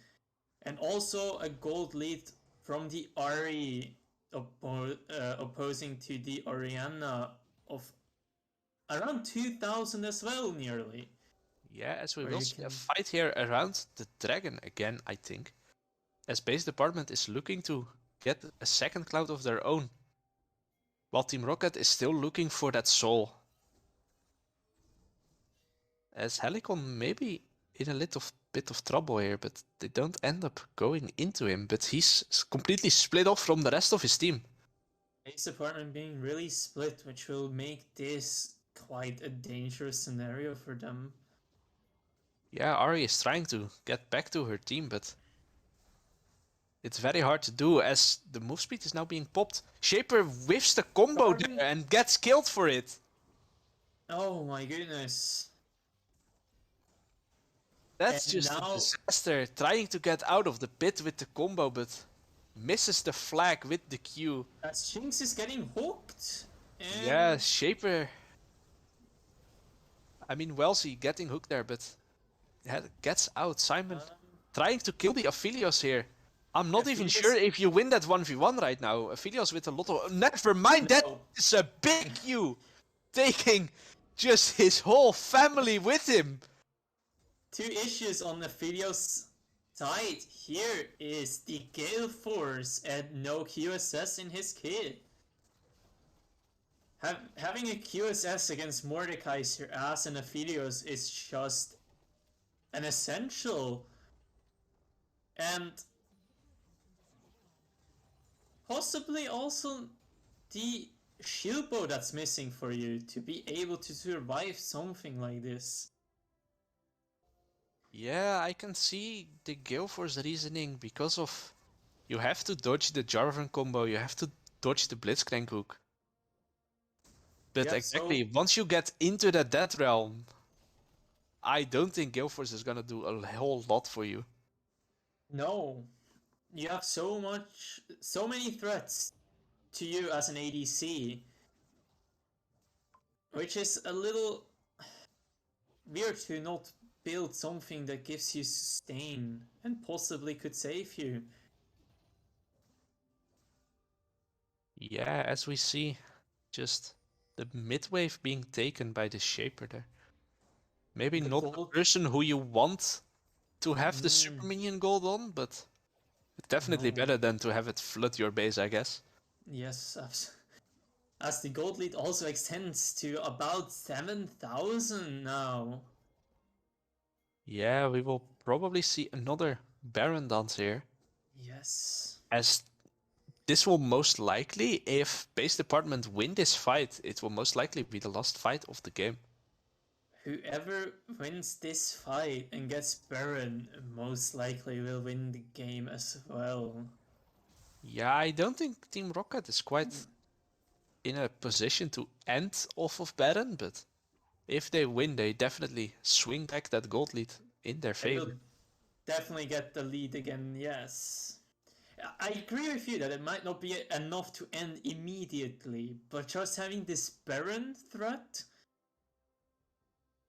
and also a gold lead from the Ari opposing to the Oriana of around 2000 as well, nearly. Yeah, as we Where will you see a can. fight here around the dragon again, I think. As base department is looking to get a second cloud of their own. While Team Rocket is still looking for that soul. As Helicon maybe in a little bit of trouble here, but they don't end up going into him. But he's completely split off from the rest of his team. Base department being really split, which will make this quite a dangerous scenario for them. Yeah, Ari is trying to get back to her team, but it's very hard to do as the move speed is now being popped. Shaper whiffs the combo Garden. there and gets killed for it. Oh my goodness. That's And just a now, disaster. Trying to get out of the pit with the combo, but misses the flag with the Q. as Jinx is getting hooked. Yeah, And Shaper. I mean, Wellesley getting hooked there, but gets out. Simon trying to kill the Aphelios here. I'm not even sure Aphelios. if you win that 1v1 right now. Aphelios with a lot of... Never mind, that No. is a big Q. Taking just his whole family with him. Two issues on the video's side. Here is the Gale Force and no QSS in his kit. Having a QSS against Mordekaiser as an Aphelios is just an essential. And possibly also the shield bow that's missing for you to be able to survive something like this. Yeah, I can see the Gale Force reasoning because of... You have to dodge the Jarvan combo, you have to dodge the Blitzcrank hook. But Yeah, exactly, so once you get into the Death Realm, I don't think Gale Force is gonna do a whole lot for you. no, you have so many threats to you as an ADC, which is a little weird to not build something that gives you sustain and possibly could save you. Yeah, as we see, just the mid wave being taken by the Shaper there. Maybe The not the gold. person who you want to have the Mm, super minion gold on, but definitely no. better than to have it flood your base, I guess. Yes, as the gold lead also extends to about 7,000 now. Yeah, we will probably see another Baron dance here, Yes. as this will most likely, if base department win this fight, it will most likely be the last fight of the game. Whoever wins this fight and gets Baron most likely will win the game as well. Yeah, I don't think Team Rocket is quite in a position to end off of Baron, but if they win, they definitely swing back that gold lead in their They will favor. definitely get the lead again, yes. I agree with you that it might not be enough to end immediately, but just having this Baron threat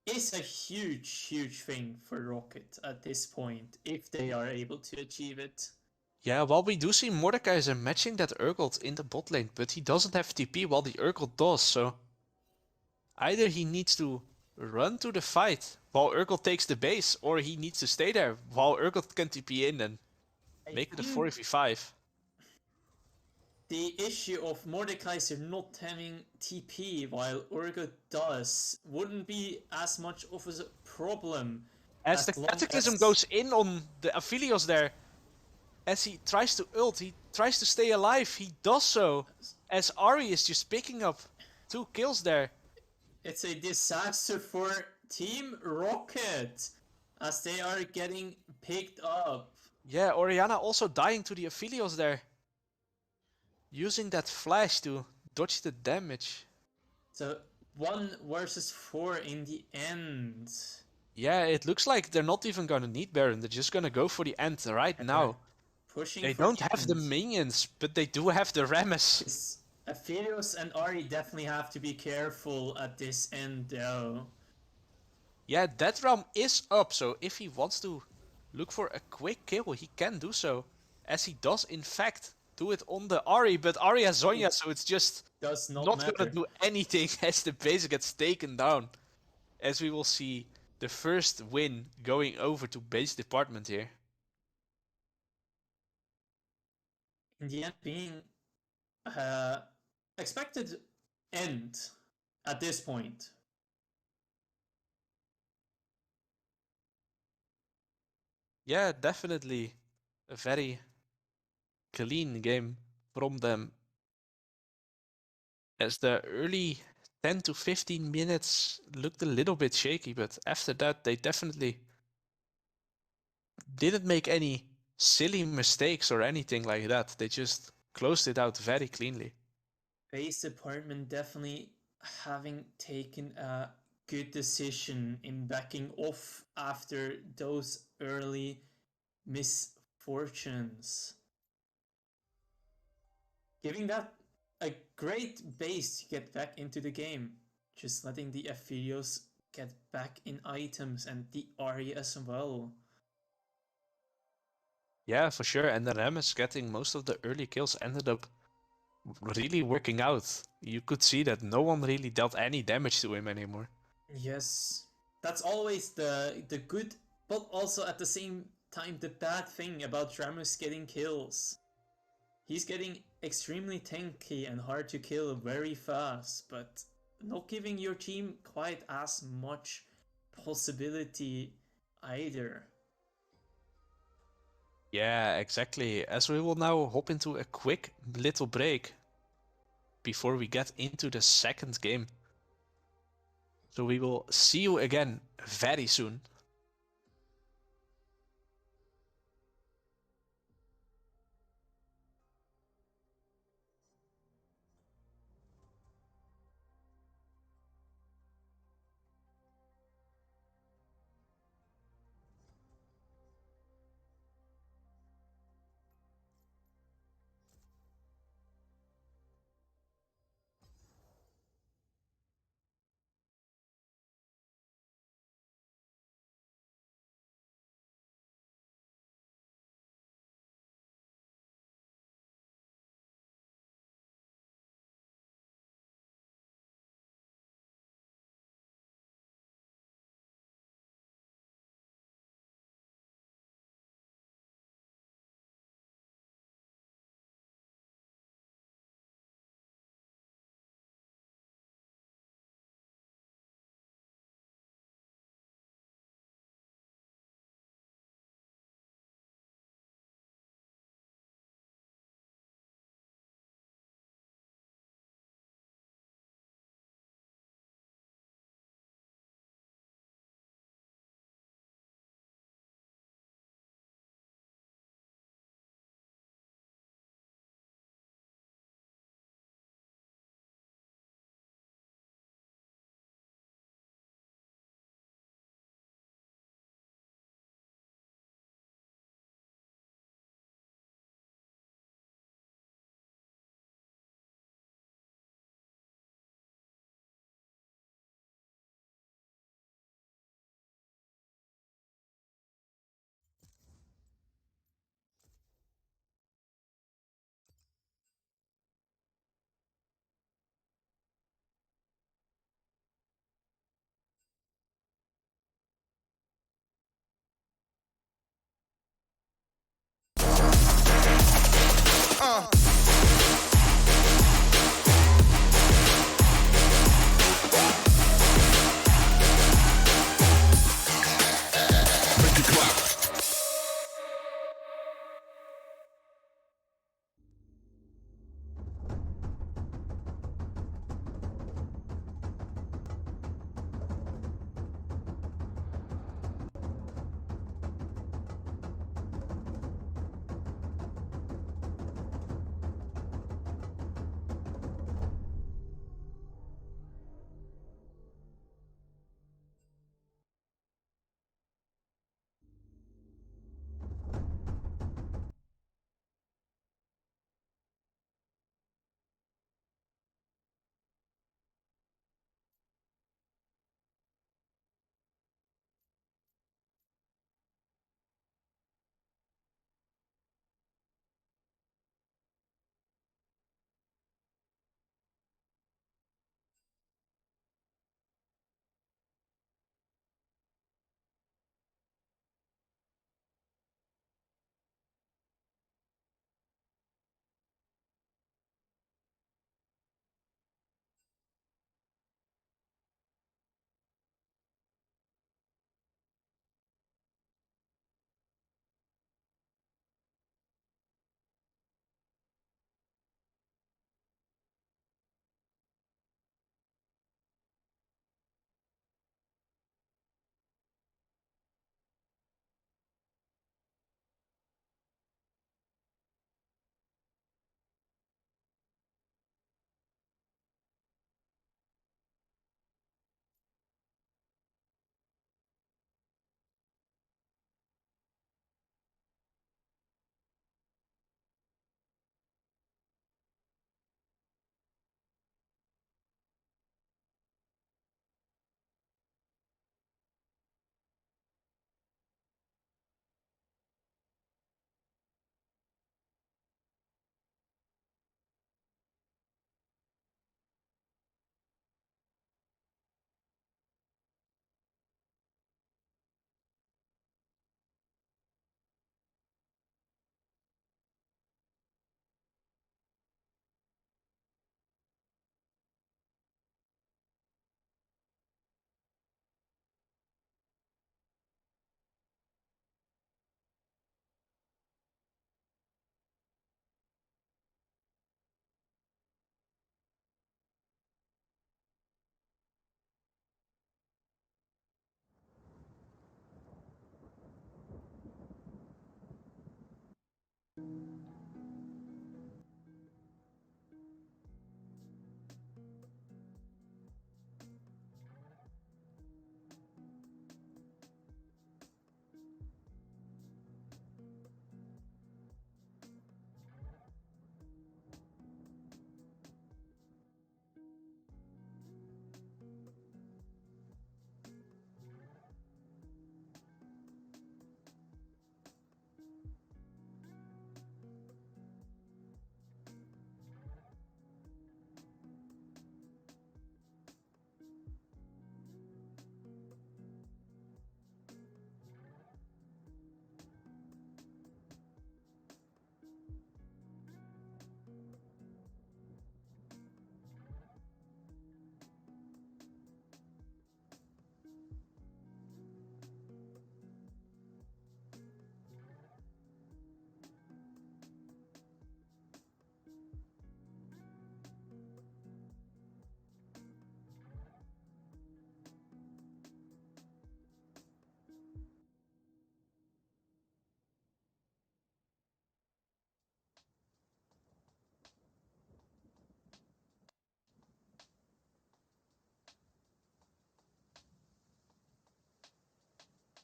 is a huge thing for Rocket at this point, if they are able to achieve it. Yeah, while we do see Mordekaiser matching that Urgot in the bot lane, but he doesn't have TP while the Urgot does, so either he needs to run to the fight while Urgot takes the base, or he needs to stay there while Urgot can TP in and I make it a think 4v5. the issue of Mordekaiser not having TP while Urgot does wouldn't be as much of a problem As as the long Cataclysm as goes in on the Aphelios there, as he tries to ult, he tries to stay alive, he does so. As Ari is just picking up 2 kills there. it's a disaster for Team Rocket as they are getting picked up. Yeah, Oriana also dying to the Aphelios there. Using that flash to dodge the damage. So 1 versus 4 in the end. Yeah, it looks like they're not even gonna need Baron. They're just gonna go for the end right And they're now. pushing They for don't the have the end. minions, but they do have the Rammus. This Aphelios and Ari definitely have to be careful at this end, though. Yeah, that realm is up, so if he wants to look for a quick kill, he can do so. As he does, in fact, do it on the Ari, but Ari has Zonya, It so it's just does not not gonna matter. do anything as the base gets taken down. As we will see the first win going over to base department here. In the end, being uh, expected end at this point. Yeah, definitely a very clean game from them. As the early 10 to 15 minutes looked a little bit shaky, but after that they definitely didn't make any silly mistakes or anything like that. They just closed it out very cleanly. Base department definitely having taken a good decision in backing off after those early misfortunes. Giving that a great base to get back into the game. Just letting the Aphelios get back in items and the Ari as well. Yeah, for sure. And the Rammus getting most of the early kills ended up really working out. You could see that no one really dealt any damage to him anymore. Yes, that's always the good, but also at the same time the bad thing about Ramus getting kills. He's getting extremely tanky and hard to kill very fast, but not giving your team quite as much possibility either. Yeah, exactly. As we will now hop into a quick little break before we get into the second game. So we will see you again very soon.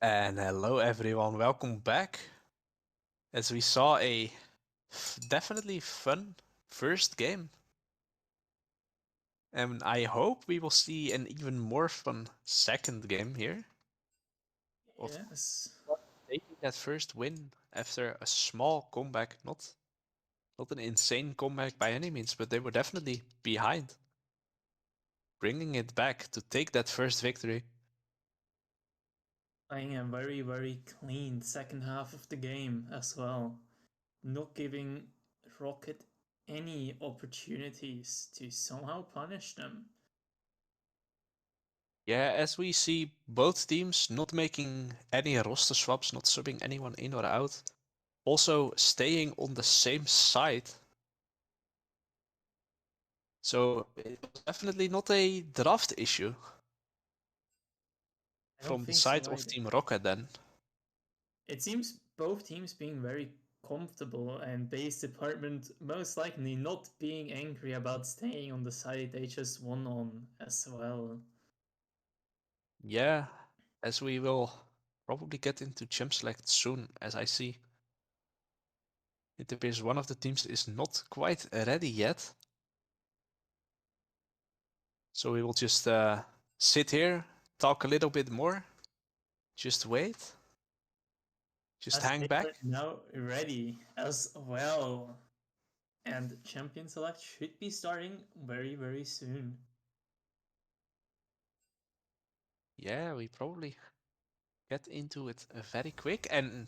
And hello everyone, welcome back. As we saw a definitely fun first game. And I hope we will see an even more fun second game here. Of Yes. taking that first win after a small comeback, not an insane comeback by any means, but they were definitely behind. Bringing it back to take that first victory. Playing a very, very clean second half of the game as well. Not giving Rocket any opportunities to somehow punish them. Yeah, as we see both teams not making any roster swaps, not subbing anyone in or out. Also staying on the same side. So it was definitely not a draft issue I don't from the think so side of either. Team Rocket then. It seems both teams being very comfortable and base department most likely not being angry about staying on the side they just won on as well. Yeah, as we will probably get into Champ Select soon, as I see. It appears one of the teams is not quite ready yet. So we will just sit here, talk a little bit more, just wait, just As hang they back. are now ready as well. And Champion Select should be starting very, very soon. Yeah, we probably get into it very quick. And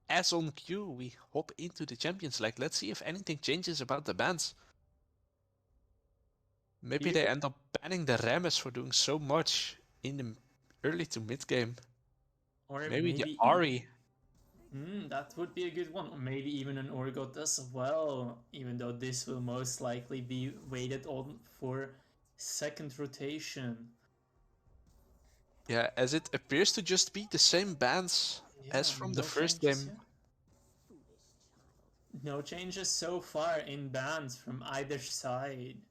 as on cue, we hop into the Champions Select. Let's see if anything changes about the bans. Maybe Here, they end up banning the Rammus for doing so much in the early to mid game. or Maybe the maybe Ari. that would be a good one. Or maybe even an Orgot as well, even though this will most likely be waited on for second rotation. Yeah, as it appears to just be the same bans as Yeah, from the no first changes game. here. No changes so far in bans from either side.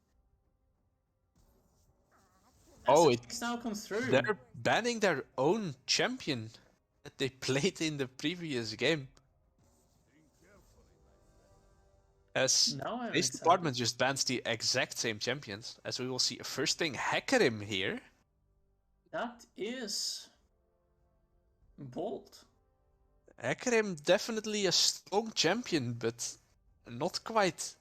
As Oh, the picks now come through. they're banning their own champion that they played in the previous game. As Now I'm this excited. department just bans the exact same champions. As we will see a first thing Hackerim here. That is bold. Hackerim definitely a strong champion, but not quite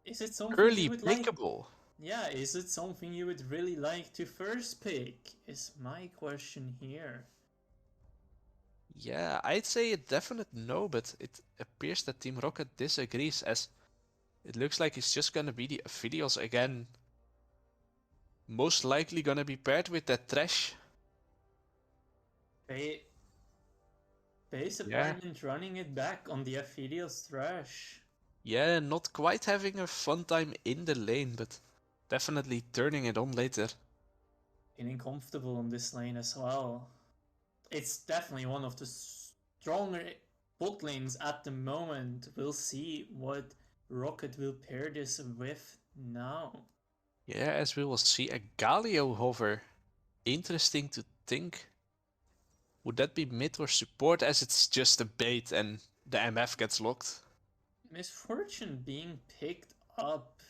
Is it something you early would like? pickable. Yeah, is it something you would really like to first pick? Is my question here. Yeah, I'd say a definite no, but it appears that Team Rocket disagrees, as it looks like it's just gonna be the Aphelios again. Most likely gonna be paired with that trash. Ba- Base Yeah. apartment running it back on the Aphelios Thrash. Yeah, not quite having a fun time in the lane, but definitely turning it on later. Feeling comfortable on this lane as well. It's definitely one of the stronger bot lanes at the moment. We'll see what Rocket will pair this with now. Yeah, as we will see a Galio hover. Interesting to think. Would that be mid or support, as it's just a bait and the MF gets locked? Misfortune being picked up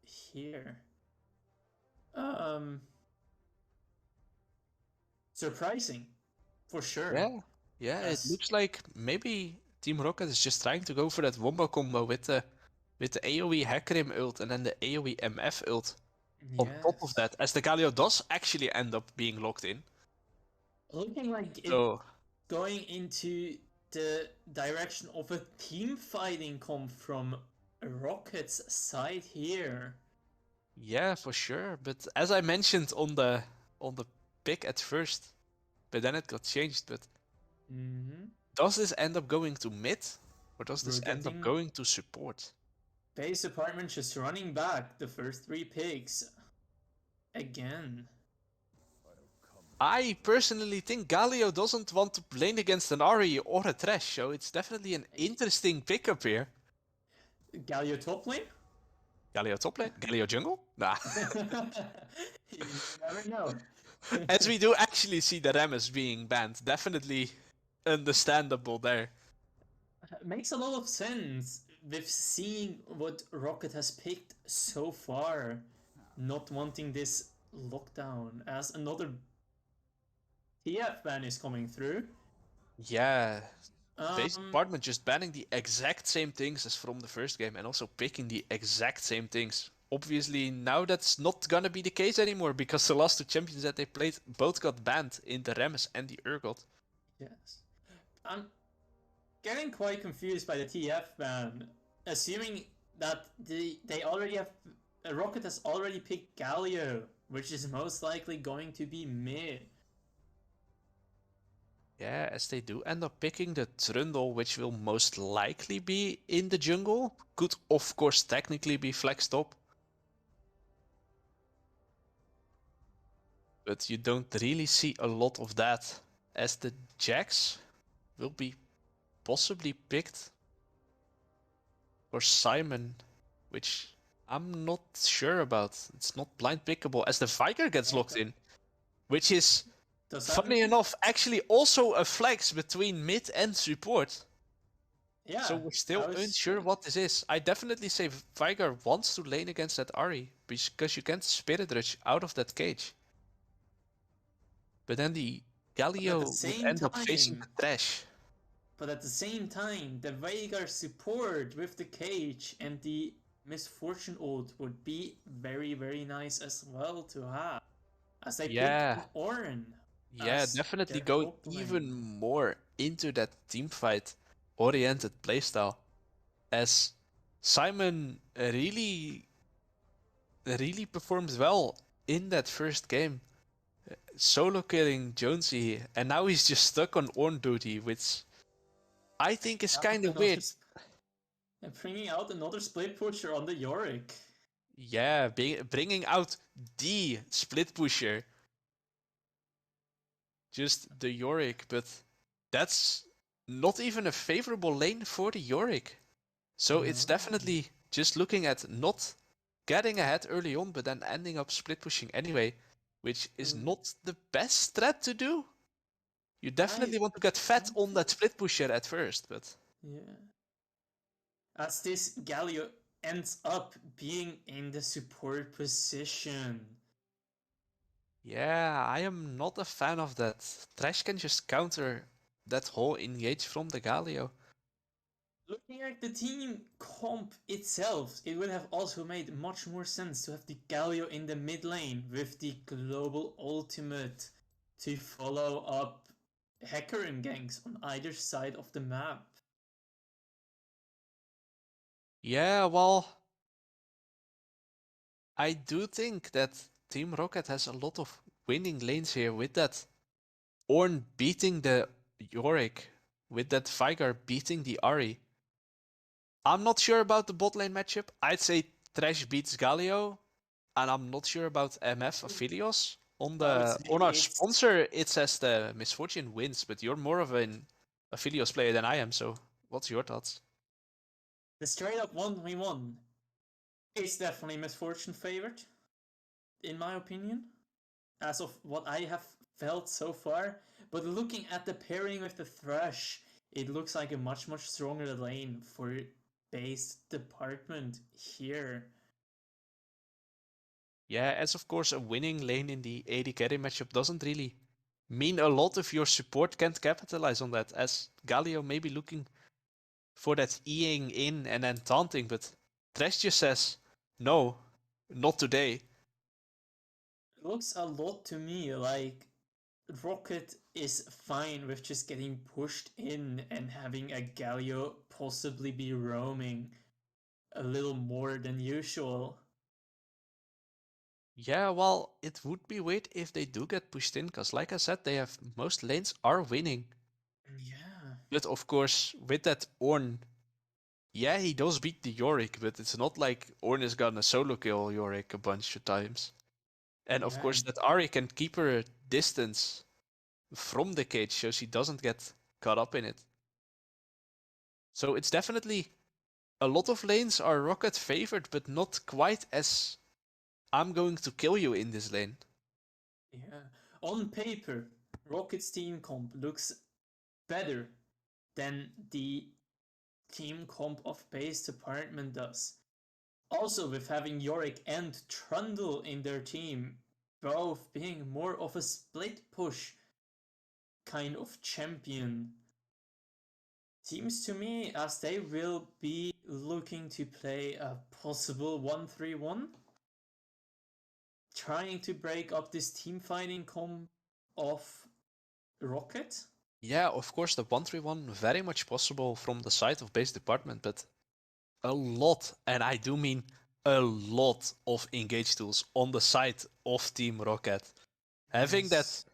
here. Um, Surprising, for sure. Yeah, it As looks like maybe Team Rocket is just trying to go for that wombo combo with the AoE Hecarim ult and then the AoE MF ult on top of yes, that, as the Galio does actually end up being locked in. looking like it So going into the direction of a team fighting comp from Rocket's side here. yeah, for sure. But as I mentioned on the pick at first, but then it got changed. But Mm-hmm. does this end up going to mid, or does We're this end up getting going to support? base apartment just running back the first three picks again. I personally think Galio doesn't want to lane against an Ari or a Thresh, so it's definitely an interesting pickup here. Galio top lane? Galio top lane? Galio jungle? Nah. You never know. As we do actually see the Rammus being banned. Definitely understandable there. Makes a lot of sense with seeing what Rocket has picked so far, not wanting this lockdown as another TF ban is coming through. Yeah, base Um, department just banning the exact same things as from the first game and also picking the exact same things. Obviously, now that's not gonna be the case anymore because the last two champions that they played both got banned in the Rammus and the Urgot. yes. I'm getting quite confused by the TF ban, assuming that they already have Rocket has already picked Galio, which is most likely going to be mid. Yeah, as they do end up picking the Trundle, which will most likely be in the jungle. Could, of course, technically be flexed up. But you don't really see a lot of that, as the Jax will be possibly picked for Simon, which I'm not sure about. It's not blind pickable, as the Viker gets locked in, which is, Does that funny mean? enough, actually also a flex between mid and support. So Yeah, we're I still was. unsure what this is. I definitely say Viger wants to lane against that Ahri, because you can't Spirit Rush out of that cage. But then the But at the Galio would same end up facing time, the Trash. the Veigar support with the cage and the Misfortune ult would be very, very nice as well to have. As they pick Yeah, an Orin yeah, as definitely their going top even lane. more into that teamfight oriented playstyle. As Simon really performed well in that first game, solo killing Jonesy, and now he's just stuck on Orn duty, which I think is Out kind of another weird. bringing out another split pusher on the Yorick. Yeah, bringing out the split pusher, just the Yorick, but that's not even a favorable lane for the Yorick. So it's No. definitely just looking at not getting ahead early on, but then ending up split pushing anyway, which is Mm, not the best strat to do. You I definitely want to get fat don't on think. that split pusher at first, but Yeah. As this Galio ends up being in the support position. yeah, I am not a fan of that. Trash can just counter that whole engage from the Galio. Looking at the team comp itself, it would have also made much more sense to have the Galio in the mid lane with the global ultimate to follow up Hecarim ganks on either side of the map. Yeah, well, I do think that Team Rocket has a lot of winning lanes here with that Ornn beating the Yorick, with that Vigar beating the Ahri. I'm not sure about the bot lane matchup. I'd say Thresh beats Galio, and I'm not sure about MF Aphelios. I would say On our it's sponsor, it says the Misfortune wins, but you're more of an Aphelios player than I am, so what's your thoughts? the straight up 1v1. It's definitely Misfortune favored, in my opinion, as of what I have felt so far. But looking at the pairing with the Thresh, it looks like a much, much stronger lane for base department here. Yeah, as of course a winning lane in the AD carry matchup doesn't really mean a lot if your support can't capitalize on that, as Galio may be looking for that Eing in and then taunting, but Thresh just says, no, not today. It looks a lot to me like Rocket is fine with just getting pushed in and having a Galio possibly be roaming a little more than usual. Yeah, well, it would be weird if they do get pushed in, because like I said, they have most lanes are winning. Yeah. But of course, with that Ornn, yeah, he does beat the Yorick, but it's not like Ornn is gonna solo kill Yorick a bunch of times. And of Yeah. course, that Ahri can keep her distance from the cage so she doesn't get caught up in it. So it's definitely a lot of lanes are Rocket favored, but not quite as I'm going to kill you in this lane. Yeah. on paper, Rocket's team comp looks better than the team comp of Base Department does. Also, with having Yorick and Trundle in their team, both being more of a split push kind of champion, seems to me as they will be looking to play a possible 1-3-1, trying to break up this team fighting comp of Rocket. Yeah, of course, the 1-3-1 very much possible from the side of base department, but a lot, and I do mean a lot of engage tools on the side of Team Rocket. Having Yes.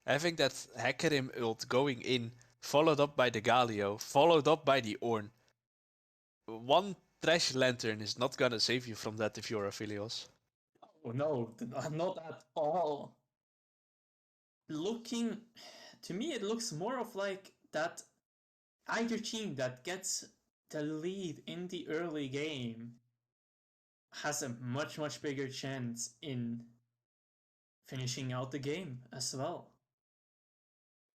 that Hecarim ult going in, followed up by the Galio, followed up by the Ornn. One trash lantern is not gonna save you from that if you're Aphelios. Oh no, not at all. Looking, to me, it looks more of like that either team that gets the lead in the early game has a much bigger chance in finishing out the game as well.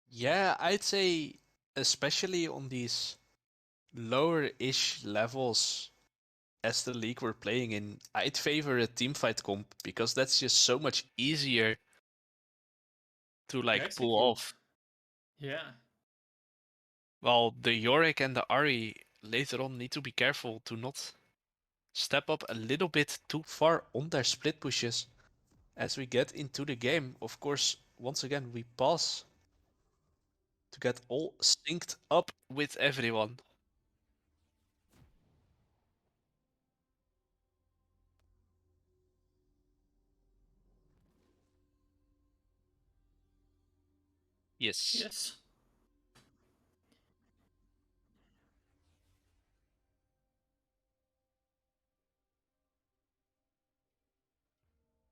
Yeah, I'd say especially on these lower-ish levels as the league we're playing in, I'd favor a teamfight comp because that's just so much easier to like pull Execute. off. Yeah. While the Yorick and the Ari later on need to be careful to not step up a little bit too far on their split pushes as we get into the game. Of course, once again, we pause to get all synced up with everyone. Yes. Yes.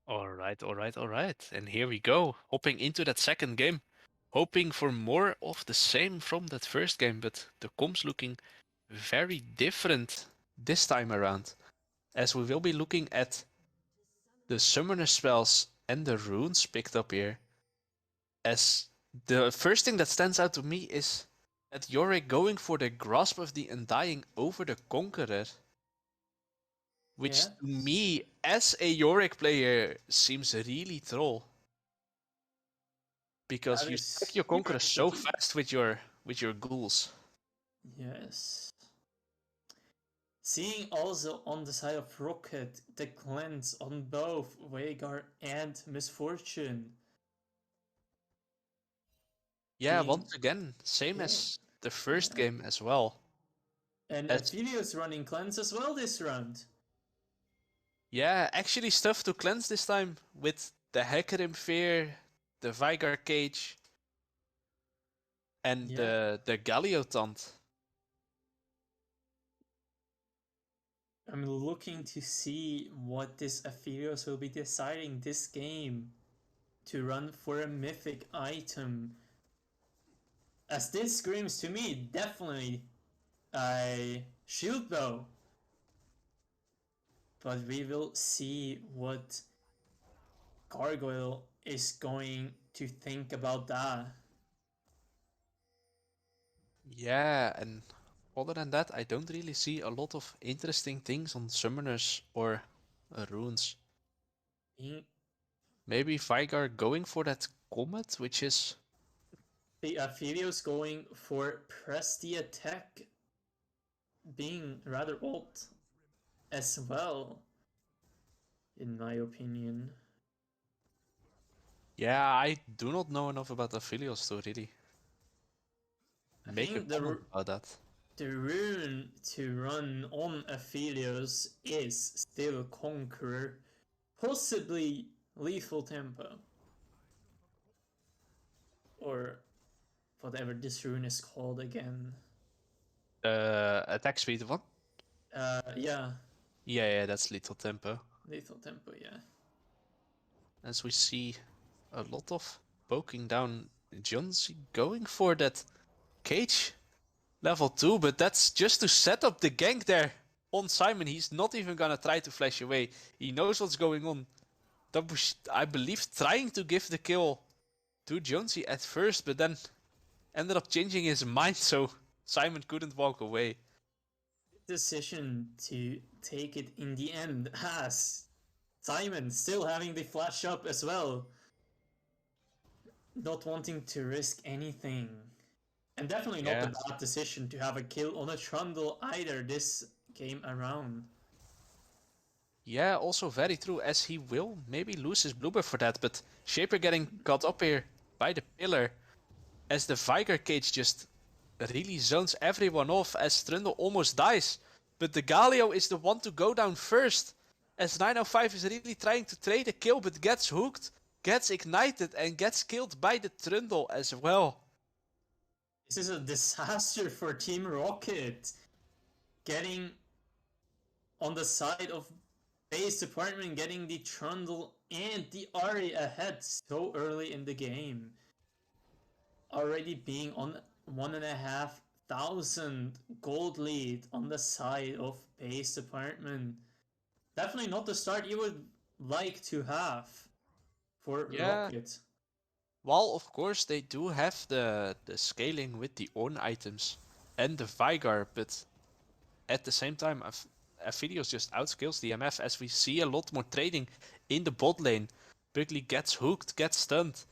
Alright. And here we go, hopping into that second game. Hoping for more of the same from that first game, but the comps looking very different this time around. As we will be looking at the summoner spells and the runes picked up here. As the first thing that stands out to me is that Yorick going for the Grasp of the Undying over the Conqueror. Which Yeah. to me, as a Yorick player, seems really troll. Because That you is stack your super Conqueror so tricky. fast with your ghouls. Yes. Seeing also on the side of Rocket the cleanse on both Veigar and Misfortune Yeah, being once again, same hit. as the first Yeah. game as well. And As Aphelios running cleanse as well this round. yeah, actually stuff to cleanse this time with the Hecarim Fear, the Vigar Cage, and Yeah. the Galiotant. I'm looking to see what this Aphelios will be deciding this game to run for a mythic item. As this screams to me, definitely a shield bow. But we will see what Gargoyle is going to think about that. Yeah, and other than that, I don't really see a lot of interesting things on summoners or runes. Being Maybe Vigar going for that Comet, which is the Aphelios going for press the attack, being rather odd as well, in my opinion. yeah, I do not know enough about Aphelios to really I make a think comment about that. the rune to run on Aphelios is still Conqueror, possibly Lethal Tempo, or whatever this rune is called again. Attack speed one? Yeah, Yeah, that's Lethal Tempo. Lethal Tempo, yeah. As we see a lot of poking down Jonesy going for that cage level 2, but that's just to set up the gank there on Simon. He's not even gonna try to flash away. He knows what's going on. Dabush, I believe, trying to give the kill to Jonesy at first, but then ended up changing his mind, so Simon couldn't walk away. Decision to take it in the end has Simon still having the flash up as well. Not wanting to risk anything. And definitely not a Yeah. bad decision to have a kill on a Trundle either this game around. Yeah, also very true, as he will maybe lose his blue buff for that, but Shaper getting caught up here by the pillar, as the Viger cage just really zones everyone off, as Trundle almost dies. But the Galio is the one to go down first, as 905 is really trying to trade a kill, but gets hooked, gets ignited, and gets killed by the Trundle as well. This is a disaster for Team Rocket. Getting on the side of base department, getting the Trundle and the Ari ahead so early in the game. Already being on 1,500 gold lead on the side of base department. Definitely not the start you would like to have for Yeah, Rocket. while of course they do have the scaling with the own items and the Vigar, but at the same time, Aphelios just outskills the MF, as we see a lot more trading in the bot lane. Bugley gets hooked, gets stunned,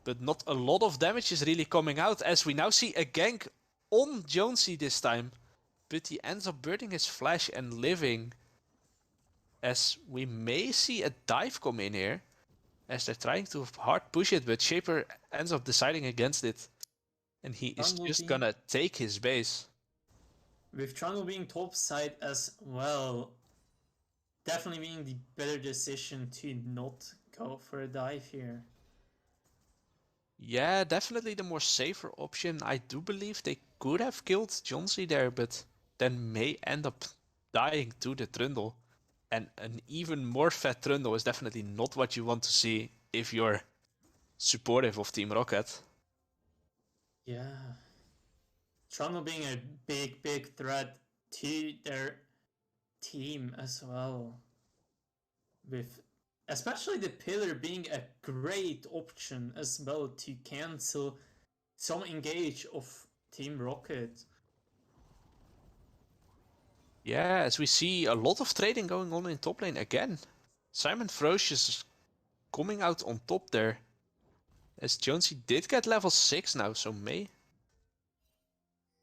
but not a lot of damage is really coming out, as we now see a gank on Jonesy this time, but he ends up burning his flash and living, as we may see a dive come in here, as they're trying to hard push it, but Shaper ends up deciding against it, and he is Trundle just being gonna take his base. with Trundle being top side as well, definitely being the better decision to not go for a dive here. Yeah, definitely the more safer option. I do believe they could have killed Johnsy there, but then may end up dying to the Trundle. And an even more fat Trundle is definitely not what you want to see if you're supportive of Team Rocket. Yeah. Trundle being a big threat to their team as well. With especially the pillar being a great option as well to cancel some engage of Team Rocket. Yeah, as we see a lot of trading going on in top lane again. Simon Ferocious coming out on top there. As Jonesy did get level 6 now, so may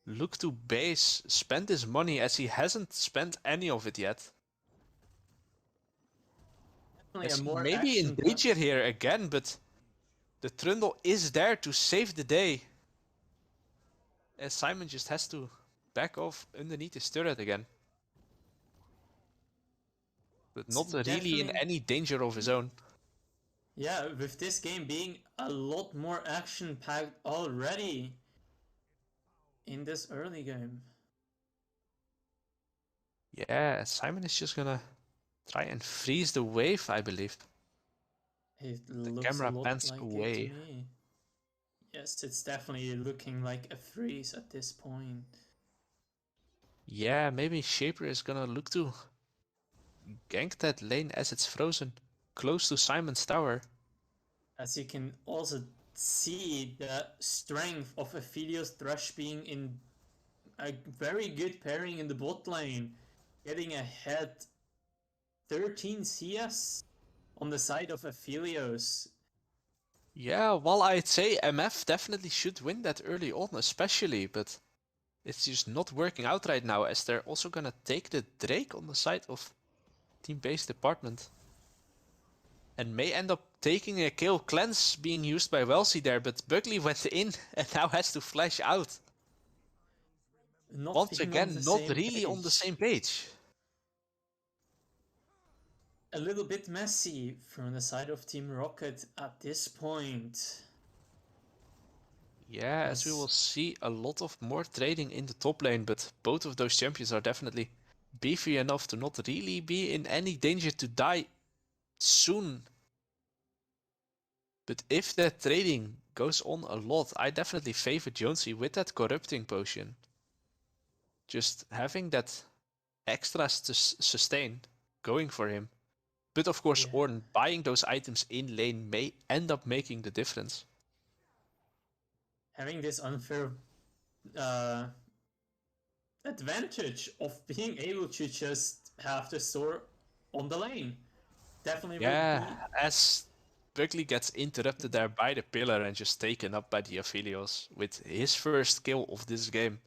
look to base, spend his money, as he hasn't spent any of it yet. Definitely a As he more may be in action danger here again, but the Trundle is there to save the day. As Simon just has to back off underneath his turret again. But It's not really in definitely, any danger of his own. yeah, with this game being a lot more action packed already in this early game. Yeah, Simon is just gonna try and freeze the wave, I believe. It The looks a camera lot pans like it to away. me. Yes, it's definitely looking like a freeze at this point. Yeah, maybe Shaper is gonna look to gank that lane as it's frozen close to Simon's tower. As you can also see the strength of Aphelios Thrush being in a very good pairing in the bot lane, getting ahead 13 CS on the side of Aphelios. Yeah, well, I'd say MF definitely should win that early on, especially, but it's just not working out right now, as they're also gonna take the Drake on the side of Team Base Department. And may end up taking a kill. Cleanse being used by Wellesley there, but Bugley went in and now has to flash out. Not Once being on the again, not same really on the page. same page. A little bit messy from the side of Team Rocket at this point. Yeah, as we will As see a lot of more trading in the top lane, but both of those champions are definitely beefy enough to not really be in any danger to die soon. But if that trading goes on a lot, I definitely favor Jonesy with that corrupting potion. Just having that extra sustain going for him. But of course, Yeah. Ornn buying those items in lane may end up making the difference. Having this unfair uh, advantage of being able to just have the store on the lane definitely would Yeah, be. as Buckley gets interrupted there by the pillar and just taken up by the Aphelios with his first kill of this game.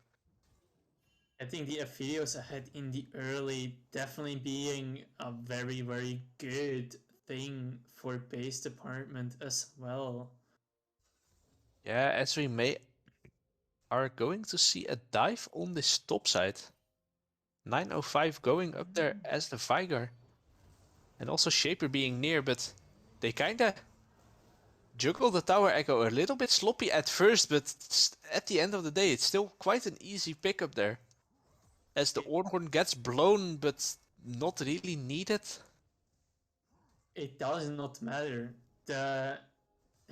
I think the Aphelios ahead in the early definitely being a very, very good thing for base department as well. Yeah, as we may are going to see a dive on this top side. 905 going up there as the Vigar. And also Shaper being near, but they kinda juggle the tower echo a little bit sloppy at first, but at the end of the day, it's still quite an easy pickup there. As the Ornhorn gets blown, but not really needed. It does not matter. The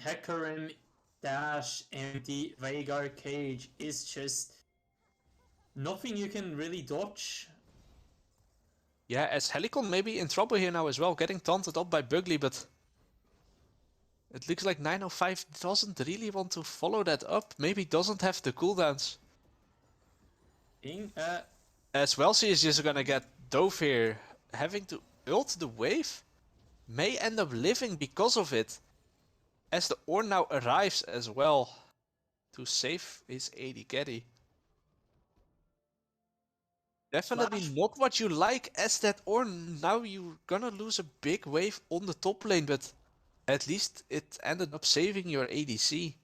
Hecarim dash and the Veigar cage is just nothing you can really dodge. Yeah, as Helicon may be in trouble here now as well, getting taunted up by Bugly, but it looks like 905 doesn't really want to follow that up. Maybe doesn't have the cooldowns. As well, she is just gonna get Dove here, having to ult the wave. May end up living because of it. As the Ornn now arrives as well to save his AD carry. Definitely Flash. not what you like as that Ornn. Now you're gonna lose a big wave on the top lane, but at least it ended up saving your ADC.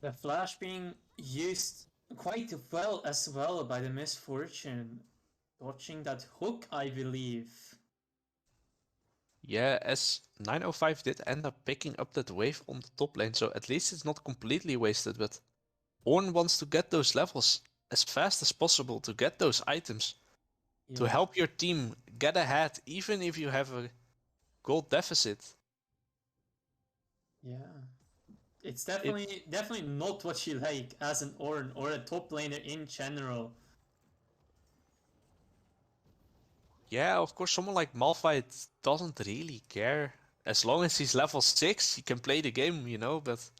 The flash being used quite well as well by the Misfortune. Dodging that hook, I believe. Yeah, as 905 did end up picking up that wave on the top lane, so at least it's not completely wasted, but Ornn wants to get those levels as fast as possible to get those items to Yeah. help your team get ahead, even if you have a gold deficit. Yeah. It's It, definitely not what you like as an Ornn or a top laner in general. yeah, of course, someone like Malphite doesn't really care. As long as he's level 6, he can play the game, you know, but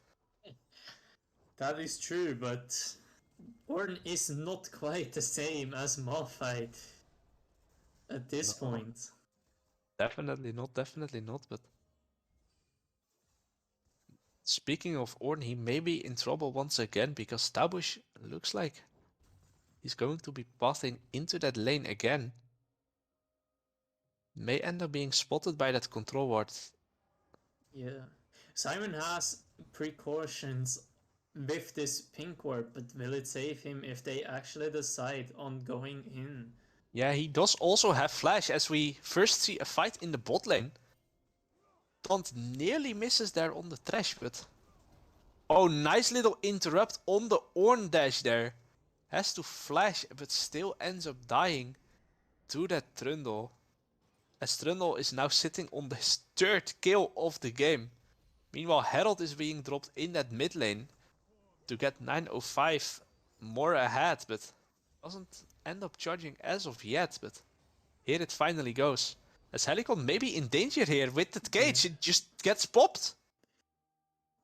That is true, but Ornn is not quite the same as Malphite at this no, point. definitely not, but speaking of Ornn, he may be in trouble once again because Tabush looks like he's going to be pathing into that lane again. May end up being spotted by that control ward. Yeah. Simon has precautions with this pink ward, but will it save him if they actually decide on going in? Yeah, he does also have flash as we first see a fight in the bot lane. Taunt nearly misses there on the trash, but... Oh, nice little interrupt on the Ornn dash there. Has to flash, but still ends up dying to that Trundle. As Trundle is now sitting on his third kill of the game. Meanwhile, Herald is being dropped in that mid lane to get 905 more ahead, but doesn't end up charging as of yet. But here it finally goes. As Helicon may be in danger here with that cage, Yeah. it just gets popped.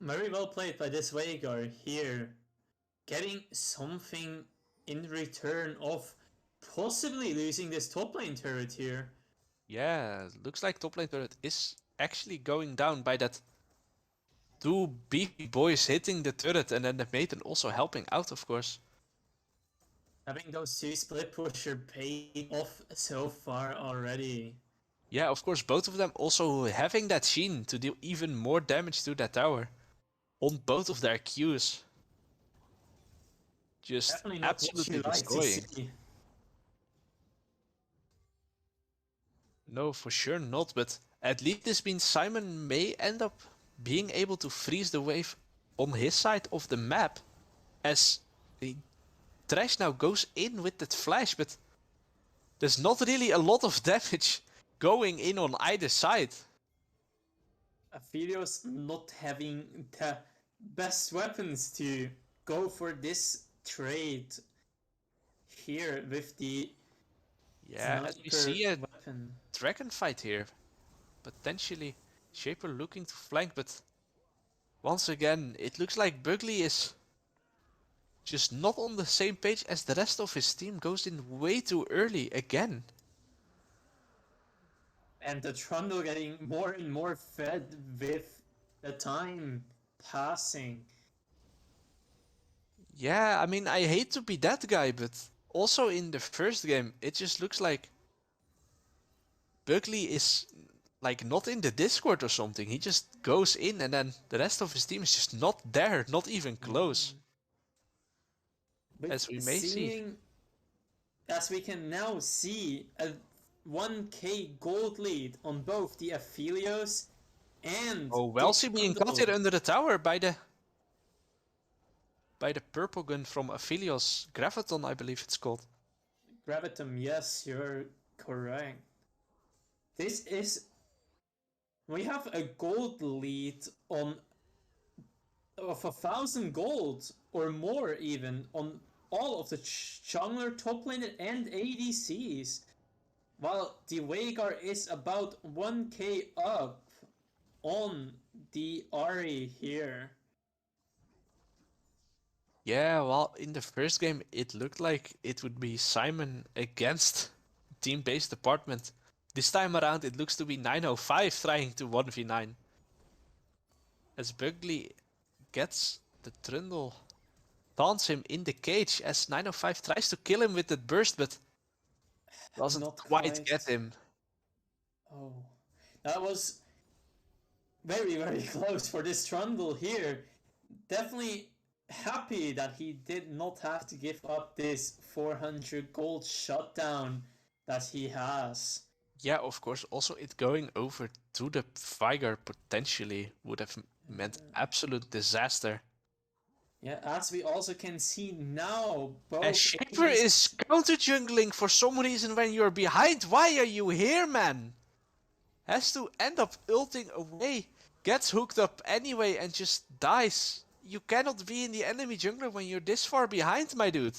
Very well played by this Veigar here. Getting something in return of possibly losing this top lane turret here. Yeah, looks like top lane turret is actually going down by that two beefy boys hitting the turret and then the Maiden also helping out, of course. Having those two split pusher paid off so far already. Yeah, of course, both of them also having that Sheen to deal even more damage to that tower on both of their Qs. Just Definitely not what absolutely you like to destroying. see. No, for sure not, but at least this means Simon may end up being able to freeze the wave on his side of the map as the Trash now goes in with that flash, but there's not really a lot of damage going in on either side. Aphelios not having the best weapons to go for this trade here with the Yeah, and we sniper see a weapon. dragon fight here. Potentially Shaper looking to flank, but once again, it looks like Bugley is just not on the same page as the rest of his team. Goes in way too early again. And the Trundle getting more and more fed with the time passing. Yeah, I mean, I hate to be that guy, but also in the first game, it just looks like Bugley is like not in the Discord or something. He just goes in and then the rest of his team is just not there, not even close. With As we may see. seeing, as we can now see, a 1k gold lead on both the Aphelios and Oh, the Welsie being caught Trundle. here under the tower by the purple gun from Aphelios. Graviton, I believe it's called. Gravitum, yes, you're correct. This is... We have a gold lead on of 1,000 gold or more even on all of the jungler, top laner, and ADCs, while the Veigar is about 1k up on the Ari here. Yeah, well, in the first game, it looked like it would be Simon against team-based department. This time around, it looks to be 905 trying to 1v9. As Bugley gets the Trundle, taunts him in the cage as 905 tries to kill him with that burst, but doesn't Not quite get quite. him. Oh, that was very, very close for this Trundle here. Definitely happy that he did not have to give up this 400 gold shutdown that he has. Yeah, of course, also it going over to the Viger potentially would have meant absolute disaster. Yeah, as we also can see now, And both Shaper ADs... is counter jungling for some reason when you're behind. Why are you here, man? Has to end up ulting away, gets hooked up anyway and just dies. You cannot be in the enemy jungler when you're this far behind, my dude.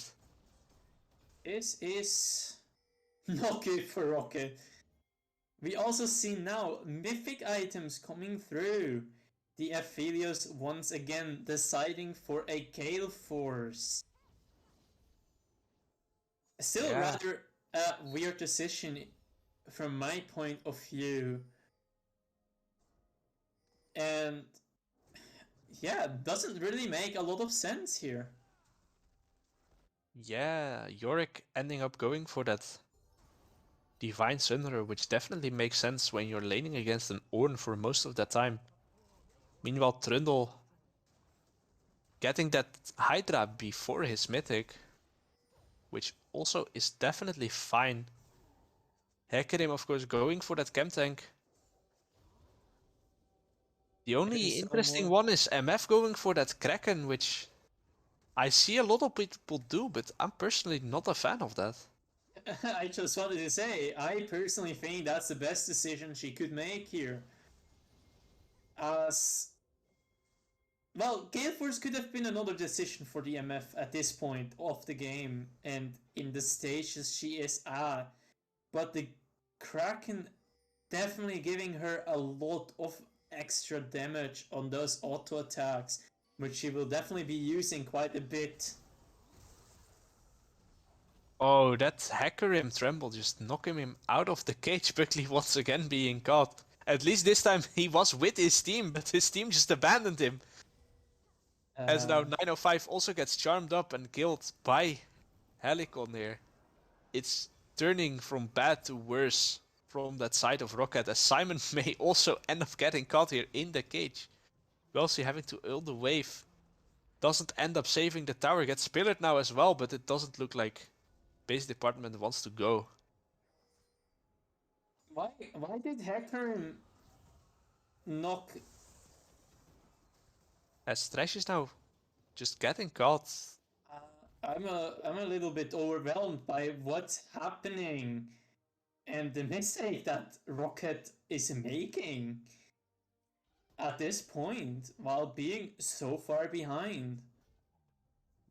This is not good for Roccet. We also see now mythic items coming through. The Aphelios once again deciding for a Gale Force. Still Yeah. rather a weird decision from my point of view. And yeah, doesn't really make a lot of sense here. Yeah, Yorick ending up going for that Divine Sunderer, which definitely makes sense when you're laning against an Ornn for most of that time. Meanwhile, Trundle getting that Hydra before his mythic, which also is definitely fine. Hecarim, of course, going for that Chem Tank. The Getting only some interesting more... one is MF going for that Kraken, which I see a lot of people do, but I'm personally not a fan of that. I just wanted to say, I personally think that's the best decision she could make here. As well, Gale Force could have been another decision for the MF at this point of the game and in the stages she is at. But the Kraken definitely giving her a lot of extra damage on those auto attacks, which she will definitely be using quite a bit. Oh, that Hecarim Tremble just knocking him out of the cage, Buckley once again being caught. At least this time he was with his team, but his team just abandoned him. As now Uh, 905 also gets charmed up and killed by Helicon here. It's turning from bad to worse from that side of Rocket, as Simon may also end up getting caught here in the cage. Welsie having to ult the wave. Doesn't end up saving the tower, gets pillared now as well, but it doesn't look like base department wants to go. why did Hecarim knock... As Thresh is now just getting caught. I'm a little bit overwhelmed by what's happening and the mistake that Rocket is making at this point while being so far behind.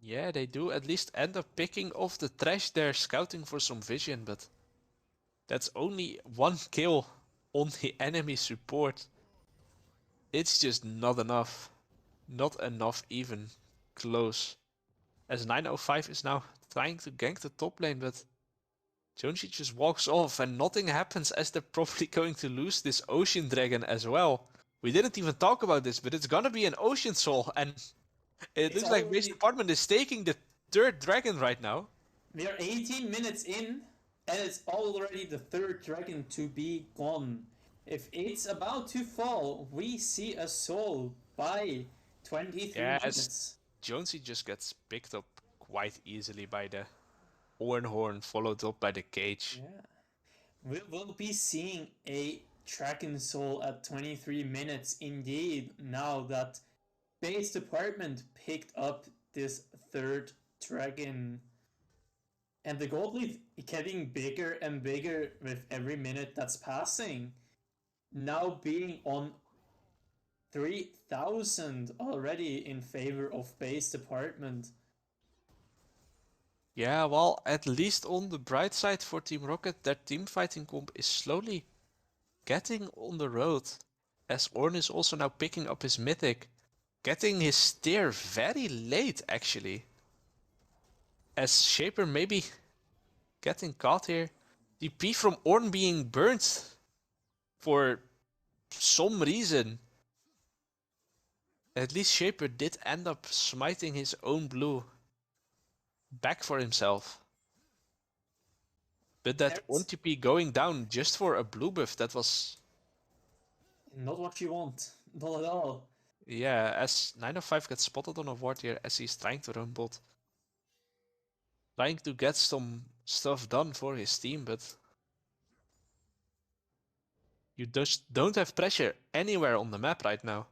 Yeah, they do at least end up picking off the Thresh there, scouting for some vision, but That's only 1 kill on the enemy support. It's just not enough. Not enough even close. As 905 is now trying to gank the top lane, but Jonesy just walks off and nothing happens as they're probably going to lose this Ocean Dragon as well. We didn't even talk about this, but it's gonna be an Ocean Soul, and it It's looks like Base already Department is taking the third dragon right now. we are 18 minutes in, and it's already the third dragon to be gone. If it's about to fall, we see a soul by 23 Yes, minutes. Jonesy just gets picked up quite easily by the Horn, followed up by the Cage. Yeah. We will be seeing a dragon soul at 23 minutes indeed, now that Base Department picked up this third dragon. And the gold lead getting bigger and bigger with every minute that's passing. Now being on 3,000 already in favor of Base Department. Yeah, well, at least on the bright side for Team Rocket, their team fighting comp is slowly getting on the road. As Ornn is also now picking up his mythic, getting his steer very late actually. As Shaper maybe getting caught here. DP from Ornn being burnt for some reason. At least Shaper did end up smiting his own blue back for himself. But that Ornn TP going down just for a blue buff, that was... Not what you want. Not at all. Yeah, as 905 gets spotted on a ward here as he's trying to run bot. Trying to get some stuff done for his team, but... You just don't have pressure anywhere on the map right now.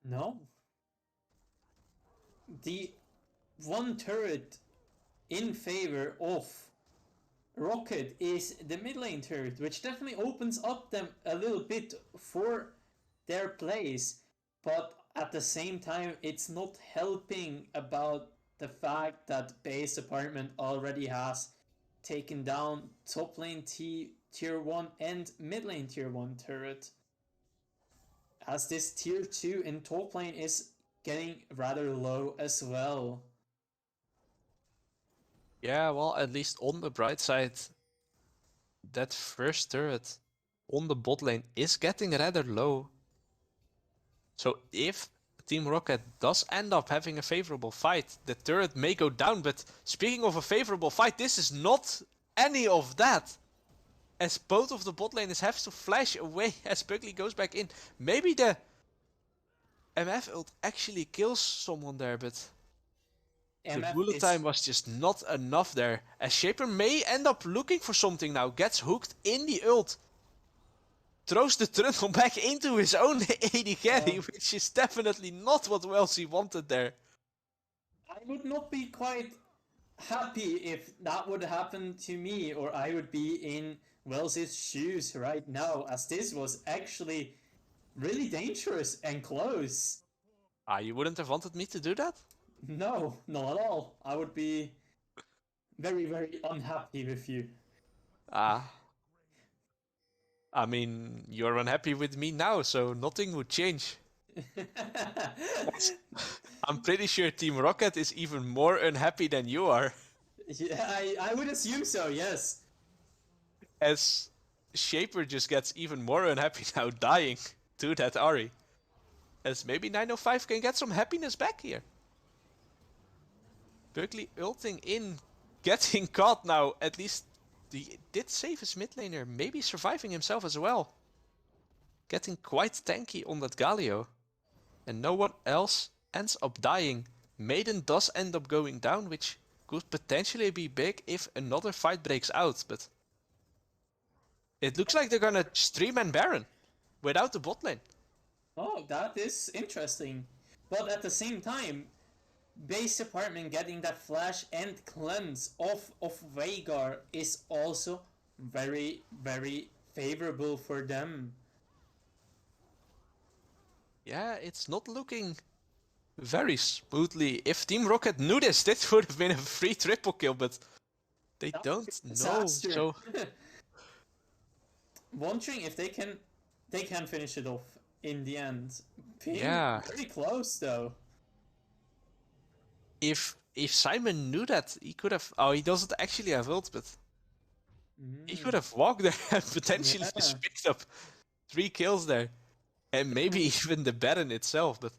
No. The one turret in favor of Roccet is the mid lane turret, which definitely opens up them a little bit for their plays, but at the same time it's not helping about the fact that Base Department already has taken down top lane tier 1 and mid lane tier 1 turret, as this tier 2 in top lane is getting rather low as well. Yeah, well, at least on the bright side, that first turret on the bot lane is getting rather low. So if Team Rocket does end up having a favorable fight, the turret may go down. But speaking of a favorable fight, this is not any of that. As both of the bot laners have to flash away as Buckley goes back in. Maybe the MF ult actually kills someone there, but the bullet time was just not enough there. As Shaper may end up looking for something now, gets hooked in the ult. Throws the Trundle back into his own AD carry, which is definitely not what Wellesley wanted there. I would not be quite happy if that would happen to me, or I would be in Wellesley's shoes right now, as this was actually really dangerous and close. You wouldn't have wanted me to do that? No, not at all. I would be very, very unhappy with you. I mean, you're unhappy with me now, so nothing would change. I'm pretty sure Team Rocket is even more unhappy than you are. Yeah, I would assume so, yes. As Shaper just gets even more unhappy now, dying to that Ahri. As maybe 905 can get some happiness back here. Buckley ulting in, getting caught now. At least he did save his mid laner, maybe surviving himself as well. Getting quite tanky on that Galio. And no one else ends up dying. Maiden does end up going down, which could potentially be big if another fight breaks out, but it looks like they're gonna stream and Baron without the bot lane. Oh, that is interesting. But at the same time, Base Department getting that flash and cleanse of Veigar is also very, very favorable for them. Yeah, it's not looking very smoothly. If Team Rocket knew this, would have been a free triple kill, but they don't know. So wondering if they can finish it off in the end. Being Yeah. very close though. If Simon knew that, he could have. Oh, he doesn't actually have ult, but he could have walked there and potentially Yeah. just picked up 3 kills there, and maybe even the Baron itself. But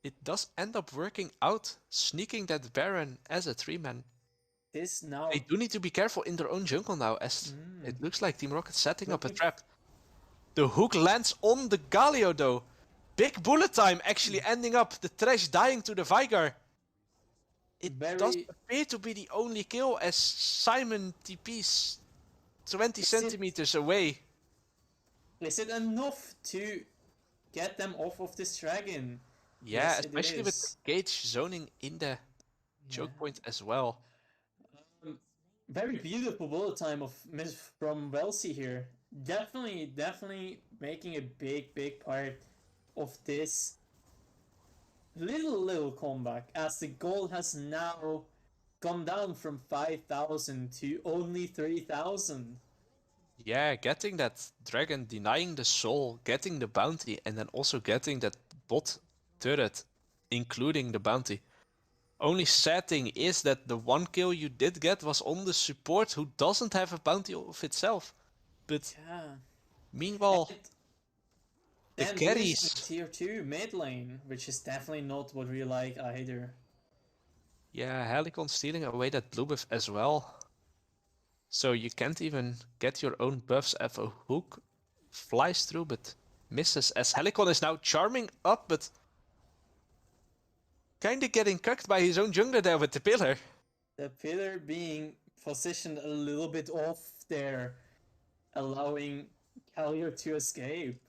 it does end up working out, sneaking that Baron as a 3-man. This They now. do need to be careful in their own jungle now, as it looks like Team Rocket setting up a Looking trap. The hook lands on the Galio though. Big bullet time actually ending up the Thresh dying to the Vigar. It does very. appear to be the only kill as Simon TP's 20 centimeters away. Is it enough to get them off of this dragon? Yeah, Yes, it especially with the is. cage zoning in the choke point as well. Very beautiful bullet time of Miss from Welsi here. Definitely making a big part of this little comeback, as the goal has now gone down from 5,000 to only 3,000. Yeah, getting that dragon, denying the soul, getting the bounty, and then also getting that bot turret, including the bounty. Only sad thing is that the 1 kill you did get was on the support who doesn't have a bounty of itself. But Yeah. meanwhile, And the then losing carries. tier 2 mid lane, which is definitely not what we like either. Yeah, Helicon stealing away that blue buff as well. So you can't even get your own buffs if a hook flies through but misses. As Helicon is now charming up, but kinda getting cucked by his own jungler there with the pillar. The pillar being positioned a little bit off there, allowing Callier to escape.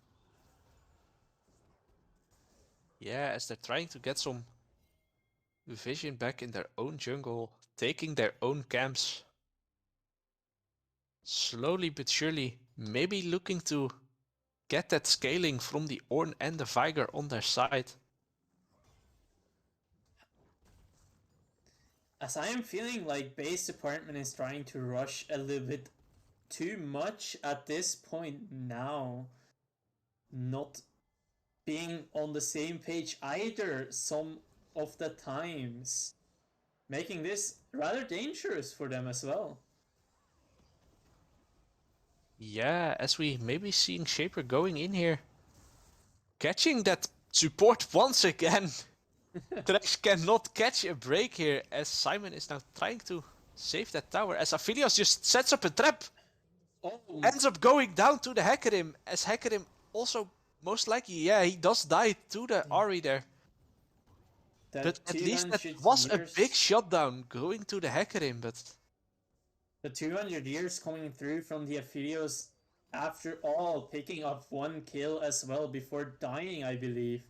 Yeah, as they're trying to get some vision back in their own jungle, taking their own camps. Slowly but surely, maybe looking to get that scaling from the Ornn and the Vigar on their side. As I am feeling like base department is trying to rush a little bit too much at this point now. Not being on the same page either some of the times. Making this rather dangerous for them as well. Yeah, as we maybe seeing Shaper going in here. Catching that support once again. Thresh cannot catch a break here as Simon is now trying to save that tower. As Aphelios just sets up a trap. Oh, Ends up going down to the Hecarim. As Hecarim also most likely, yeah, he does die to the Ahri there. But that at least that 200 was a big years. shutdown going to the Hecarim, but The 200 years coming through from the Aphelios, after all, picking up 1 kill as well before dying, I believe.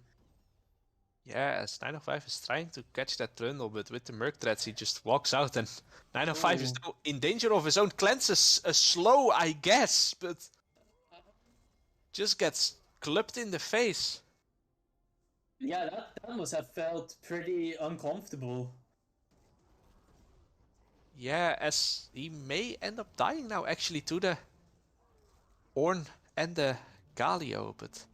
yeah, as 905 is trying to catch that Trundle, but with the Merc Threads he just walks out and 905 is now in danger of his own cleanses. A slow, I guess, but just gets clipped in the face. Yeah, that must have felt pretty uncomfortable. Yeah, as he may end up dying now actually to the Ornn and the Galio, but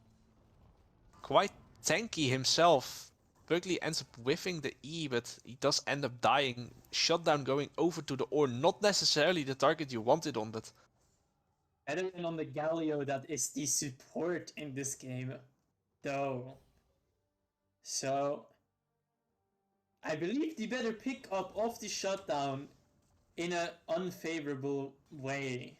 quite tanky himself. Berkeley ends up whiffing the E, but he does end up dying. Shutdown going over to the Ornn, not necessarily the target you wanted on, but Better than on the Galio that is the support in this game, though. So, I believe the better pick up of the shutdown in an unfavorable way.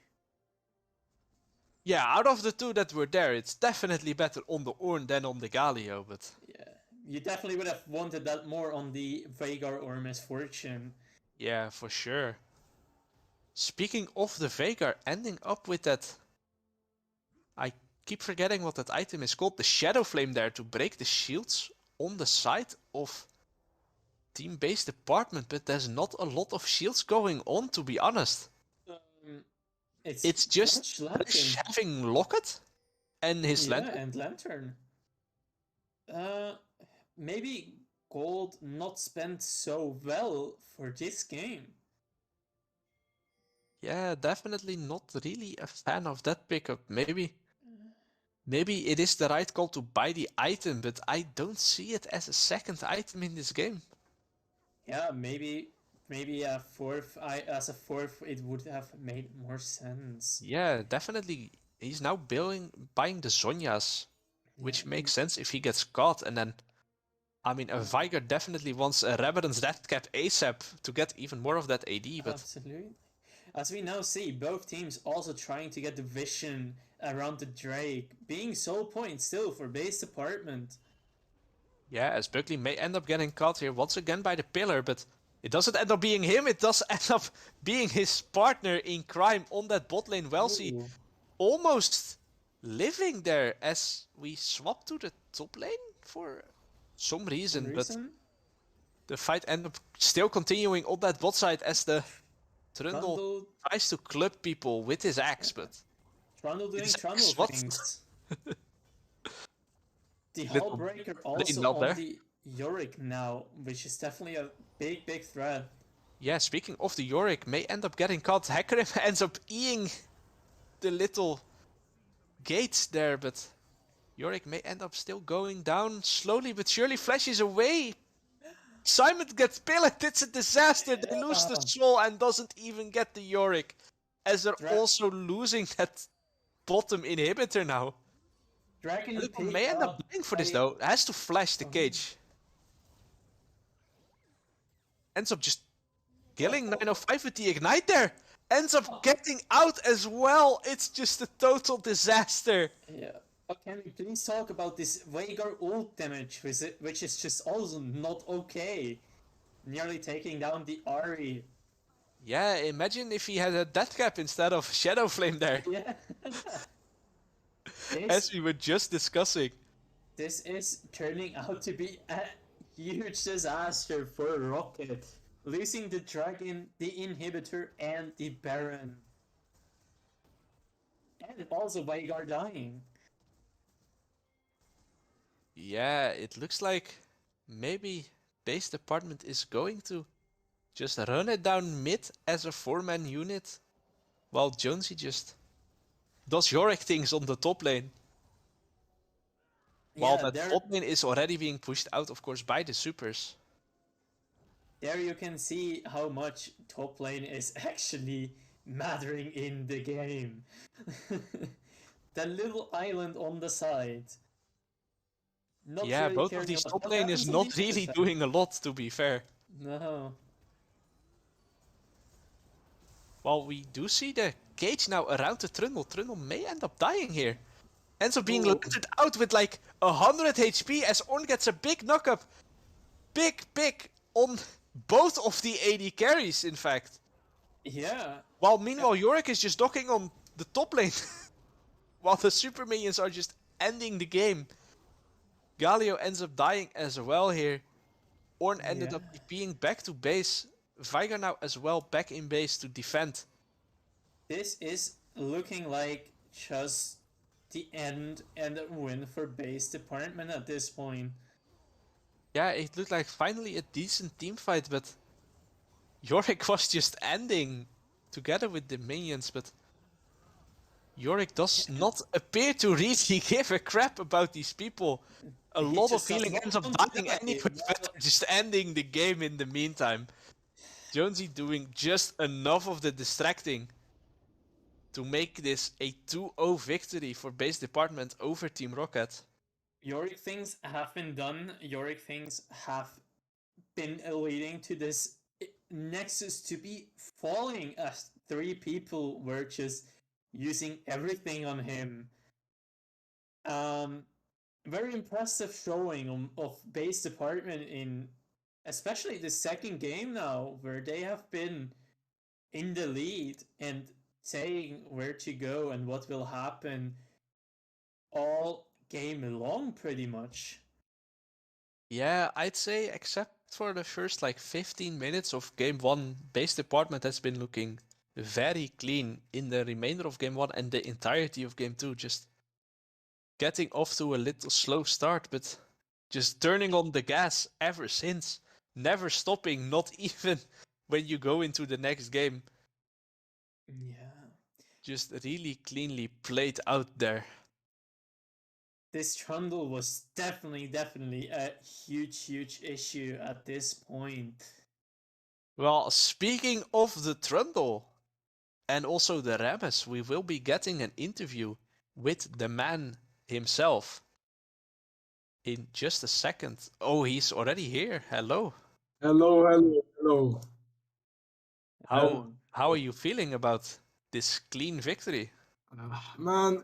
yeah, out of the two that were there, it's definitely better on the Ornn than on the Galio, but Yeah, you definitely would have wanted that more on the Vagar or Misfortune. yeah, for sure. Speaking of the Vagar ending up with that, I keep forgetting what that item is called, the Shadow Flame there to break the shields on the side of team-based department, but there's not a lot of shields going on, to be honest. It's It's just much lacking. having Locket and his Yeah, lantern. and Lantern. Uh, maybe gold not spent so well for this game. Yeah, definitely not really a fan of that pickup. Maybe it is the right call to buy the item, but I don't see it as a second item in this game. Yeah, maybe as a fourth it would have made more sense. Yeah, definitely. He's now buying the Zonias, Yeah, which makes sense if he gets caught. And then, I mean, a Viger definitely wants a Rabadon's Death Cap ASAP to get even more of that AD, but absolutely. As we now see, both teams also trying to get the vision around the Drake, being sole point still for base department. yeah, as Buckley may end up getting caught here once again by the pillar, but it doesn't end up being him, it does end up being his partner in crime on that bot lane. Welsi Ooh, almost living there as we swap to the top lane for some some reason, but reason? the fight ends up still continuing on that bot side as the Trundle Trundle, tries to club people with his axe, yeah. but Trundle doing his Trundle axe, what? things. The Little Hullbreaker lane also belt on there. the Yorick now, which is definitely a big threat. Yeah, speaking of the Yorick, may end up getting caught. Hecarim ends up eating the little gates there, but Yorick may end up still going down slowly but surely. Flashes away. Simon gets pillaged. It's a disaster. They lose the Yeah. soul and doesn't even get the Yorick, as they're Dra- also losing that bottom inhibitor now. Dragon Pelican may picked end up up dying for this by. though. Has to flash the Oh, cage. Ends up just oh, killing oh, 905 with the ignite there. Ends up oh. getting out as well. It's just a total disaster. Yeah. Oh, can we please talk about this Veigar ult damage, which is just also not okay? Nearly taking down the Ari. Yeah, imagine if he had a death cap instead of Shadow Flame there, Yeah. as this we were just discussing. this is turning out to be a huge disaster for Rocket, losing the Dragon, the Inhibitor, and the Baron, and also Veigar dying. Yeah, it looks like maybe base department is going to just run it down mid as a 4-man unit, while Jonesy just does Yorick things on the top lane. While Yeah, that bot lane is already being pushed out, of course, by the supers. there you can see how much top lane is actually mattering in the game. That little island on the side, not Yeah, really both of caring a these lot. top What lane is happens on the not other really side? doing a lot, to be fair. No. While we do see the cage now around the Trundle. Trundle may end up dying here. Ends up being Ooh. landed out with like 100 HP as Ornn gets a big knockup. Big pick on both of the AD carries, in fact. Yeah. While meanwhile, Yorick is just docking on the top lane. While the super minions are just ending the game. Galio ends up dying as well here. Ornn ended Yeah. up being back to base. Viger now as well back in base to defend. This is looking like just the end and a win for base department at this point. Yeah, it looked like finally a decent team fight, but Yorick was just ending together with the minions, but Yorick does not appear to really give a crap about these people. A He lot of just does healing not ends up want to dying die. anyway, but they're just ending the game in the meantime. Jonesy doing just enough of the distracting to make this a 2-0 victory for base department over Team Rocket. Yorick things have been done. Yorick things have been leading to this nexus to be falling as three people were just using everything on him. Um, Very impressive showing of base department in especially the second game now, where they have been in the lead and saying where to go and what will happen all game long, pretty much. Yeah, I'd say except for the first like 15 minutes of game one, base department has been looking very clean in the remainder of game one and the entirety of game two. Just getting off to a little slow start, but just turning on the gas ever since. Never stopping, not even when you go into the next game. Yeah. Just really cleanly played out there. This trundle was definitely a huge issue at this point. Well, speaking of the Trundle and also the Rabbits, we will be getting an interview with the man himself in just a second. Oh, he's already here. Hello. Hello, hello, hello. How are you feeling about this clean victory? Man,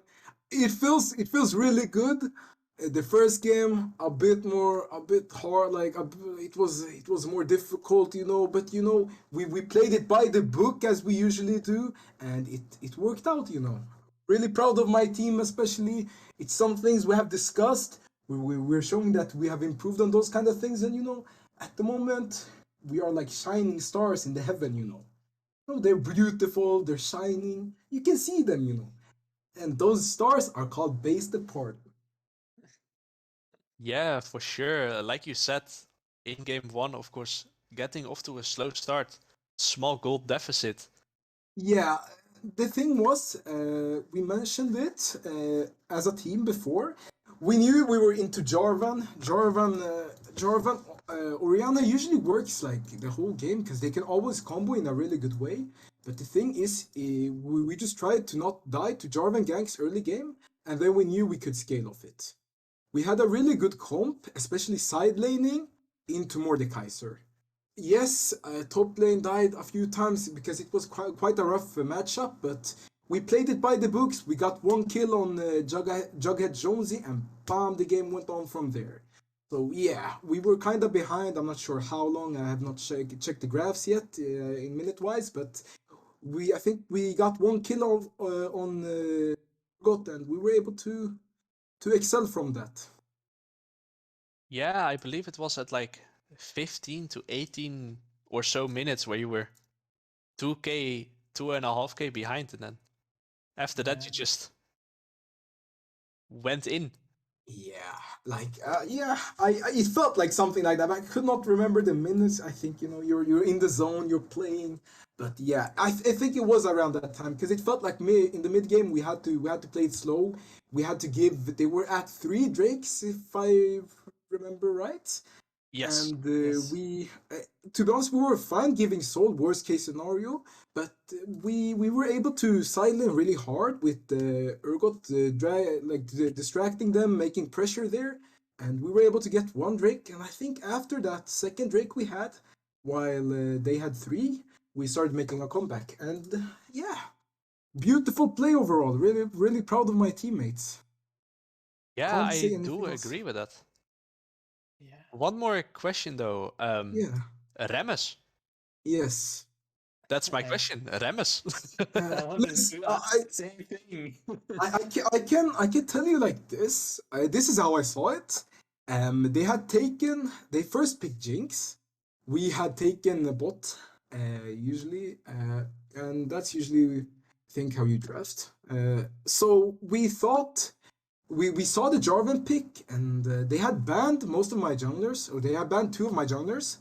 it feels really good. The first game a bit hard. Like it was more difficult, But we played it by the book as we usually do, and it worked out. Really proud of my team, especially. It's some things we have discussed. We're showing that we have improved on those kind of things, and at the moment we are like shining stars in the heaven. No, they're beautiful, they're shining. You can see them. And those stars are called based apart. Yeah, for sure. Like you said, in game one, of course, getting off to a slow start, small goal deficit. Yeah, the thing was, we mentioned it as a team before. We knew we were into Jarvan. Jarvan, Oriana usually works like the whole game because they can always combo in a really good way. But the thing is, we just tried to not die to Jarvan ganks early game, and then we knew we could scale off it. We had a really good comp, especially side laning into Mordekaiser. Yes, top lane died a few times because it was quite a rough matchup, but we played it by the books. We got one kill on Jughead Jonesy, and bam, the game went on from there. So yeah, we were kind of behind. I'm not sure how long. I have not checked the graphs yet in minute wise, but I think we got one kill on Got, and we were able to excel from that. Yeah, I believe it was at like 15 to 18 or so minutes where you were 2k, 2.5k behind, and then after that you Yeah. just went in. Yeah, yeah, it felt like something like that. But I could not remember the minutes. I think you're in the zone, you're playing. But yeah, I think it was around that time because it felt like me in the mid game we had to play it slow. We had to give. They were at 3 drakes if I remember right, Yes. and Yes. to be honest, we were fine giving Soul worst case scenario, but we were able to silence really hard with Urgot distracting them, making pressure there, and we were able to get one Drake. And I think after that second Drake we had, while they had three, we started making a comeback. And yeah, beautiful play overall. Really, really proud of my teammates. Yeah, Can't I say do anything else. agree with that. Yeah. One more question though. Yeah. Remus. Yes. That's my I, question. Remus. I wanted Let's. to ask the same thing. I can tell you like this. This is how I saw it. They first picked Jinx. We had taken a bot, usually, and that's usually think how you draft. So we thought we saw the Jarvan pick, and they had banned most of my junglers, or they had banned two of my junglers.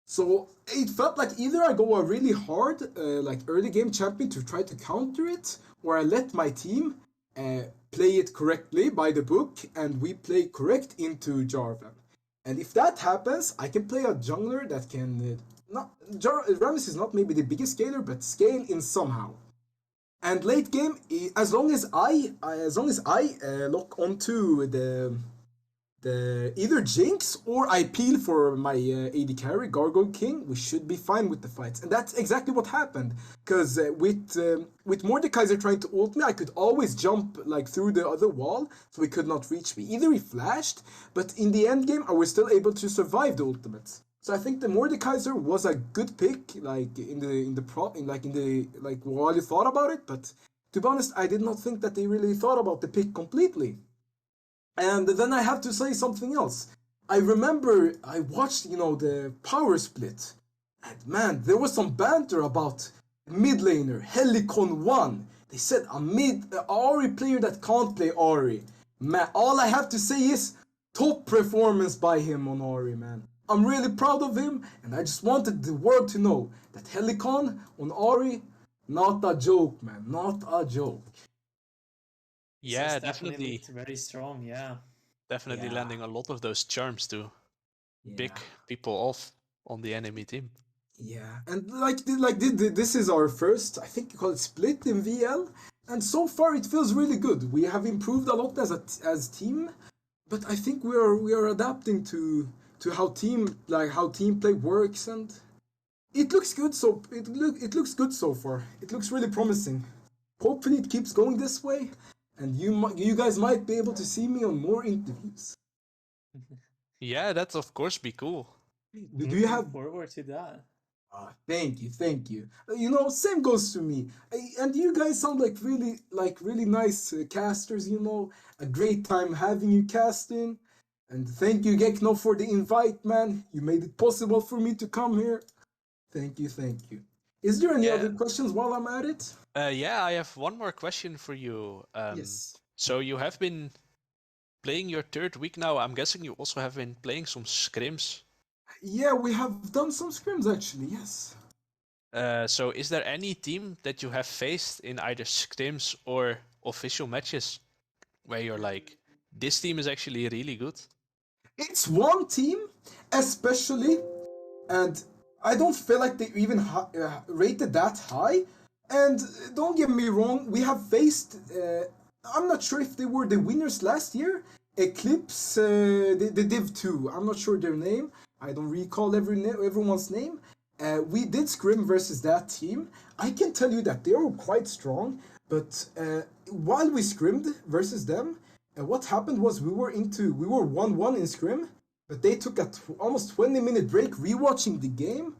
So it felt like either I go a really hard, like early game champion to try to counter it, or I let my team play it correctly by the book, and we play correct into Jarvan. And if that happens, I can play a jungler that can not Rammus is not maybe the biggest scaler, but scale in somehow. And late game, as long as I lock onto the either Jinx or I peel for my AD carry, Gargoyle King, we should be fine with the fights. And that's exactly what happened. Because with Mordekaiser trying to ult me, I could always jump like through the other wall, so he could not reach me. Either he flashed, but in the end game, I was still able to survive the ultimates. So I think the Mordekaiser was a good pick, like while you thought about it. But to be honest, I did not think that they really thought about the pick completely. And then I have to say something else. I remember I watched, the power split. And man, there was some banter about mid laner, Helicon 1. They said a Ari player that can't play Ari. Man, all I have to say is top performance by him on Ari, man. I'm really proud of him, and I just wanted the world to know that Helicon on Ari, Not a joke, man. Not a joke. Yeah, Definitely definitely, looked very strong. Yeah. definitely Yeah. landing a lot of those charms to Yeah. pick people off on the enemy team. Yeah, and this is our first, I think you call it split in VL, and so far it feels really good. We have improved a lot as team, but I think we are adapting to how team play works, and it looks good. It looks good so far. It looks really promising. Hopefully it keeps going this way, and you guys might be able to see me on more interviews. Yeah, that's of course be cool. Do you Looking have forward to that. Thank you, thank you. Same goes to me. And you guys sound like really nice casters. A great time having you casting. And thank you, Gekno, for the invite, man. You made it possible for me to come here. Thank you, thank you. Is there any Yeah. other questions while I'm at it? Yeah, I have one more question for you. Yes. So you have been playing your third week now. I'm guessing you also have been playing some scrims. Yeah, we have done some scrims actually. Yes. So is there any team that you have faced in either scrims or official matches where you're like, this team is actually really good? It's one team, especially, and I don't feel like they even rated that high. And don't get me wrong, we have faced. I'm not sure if they were the winners last year. Eclipse, the Div 2. I'm not sure their name. I don't recall everyone's name. We did scrim versus that team. I can tell you that they were quite strong, but while we scrimmed versus them, what happened was we were 1-1 in scrim, but they took a almost 20-minute break rewatching the game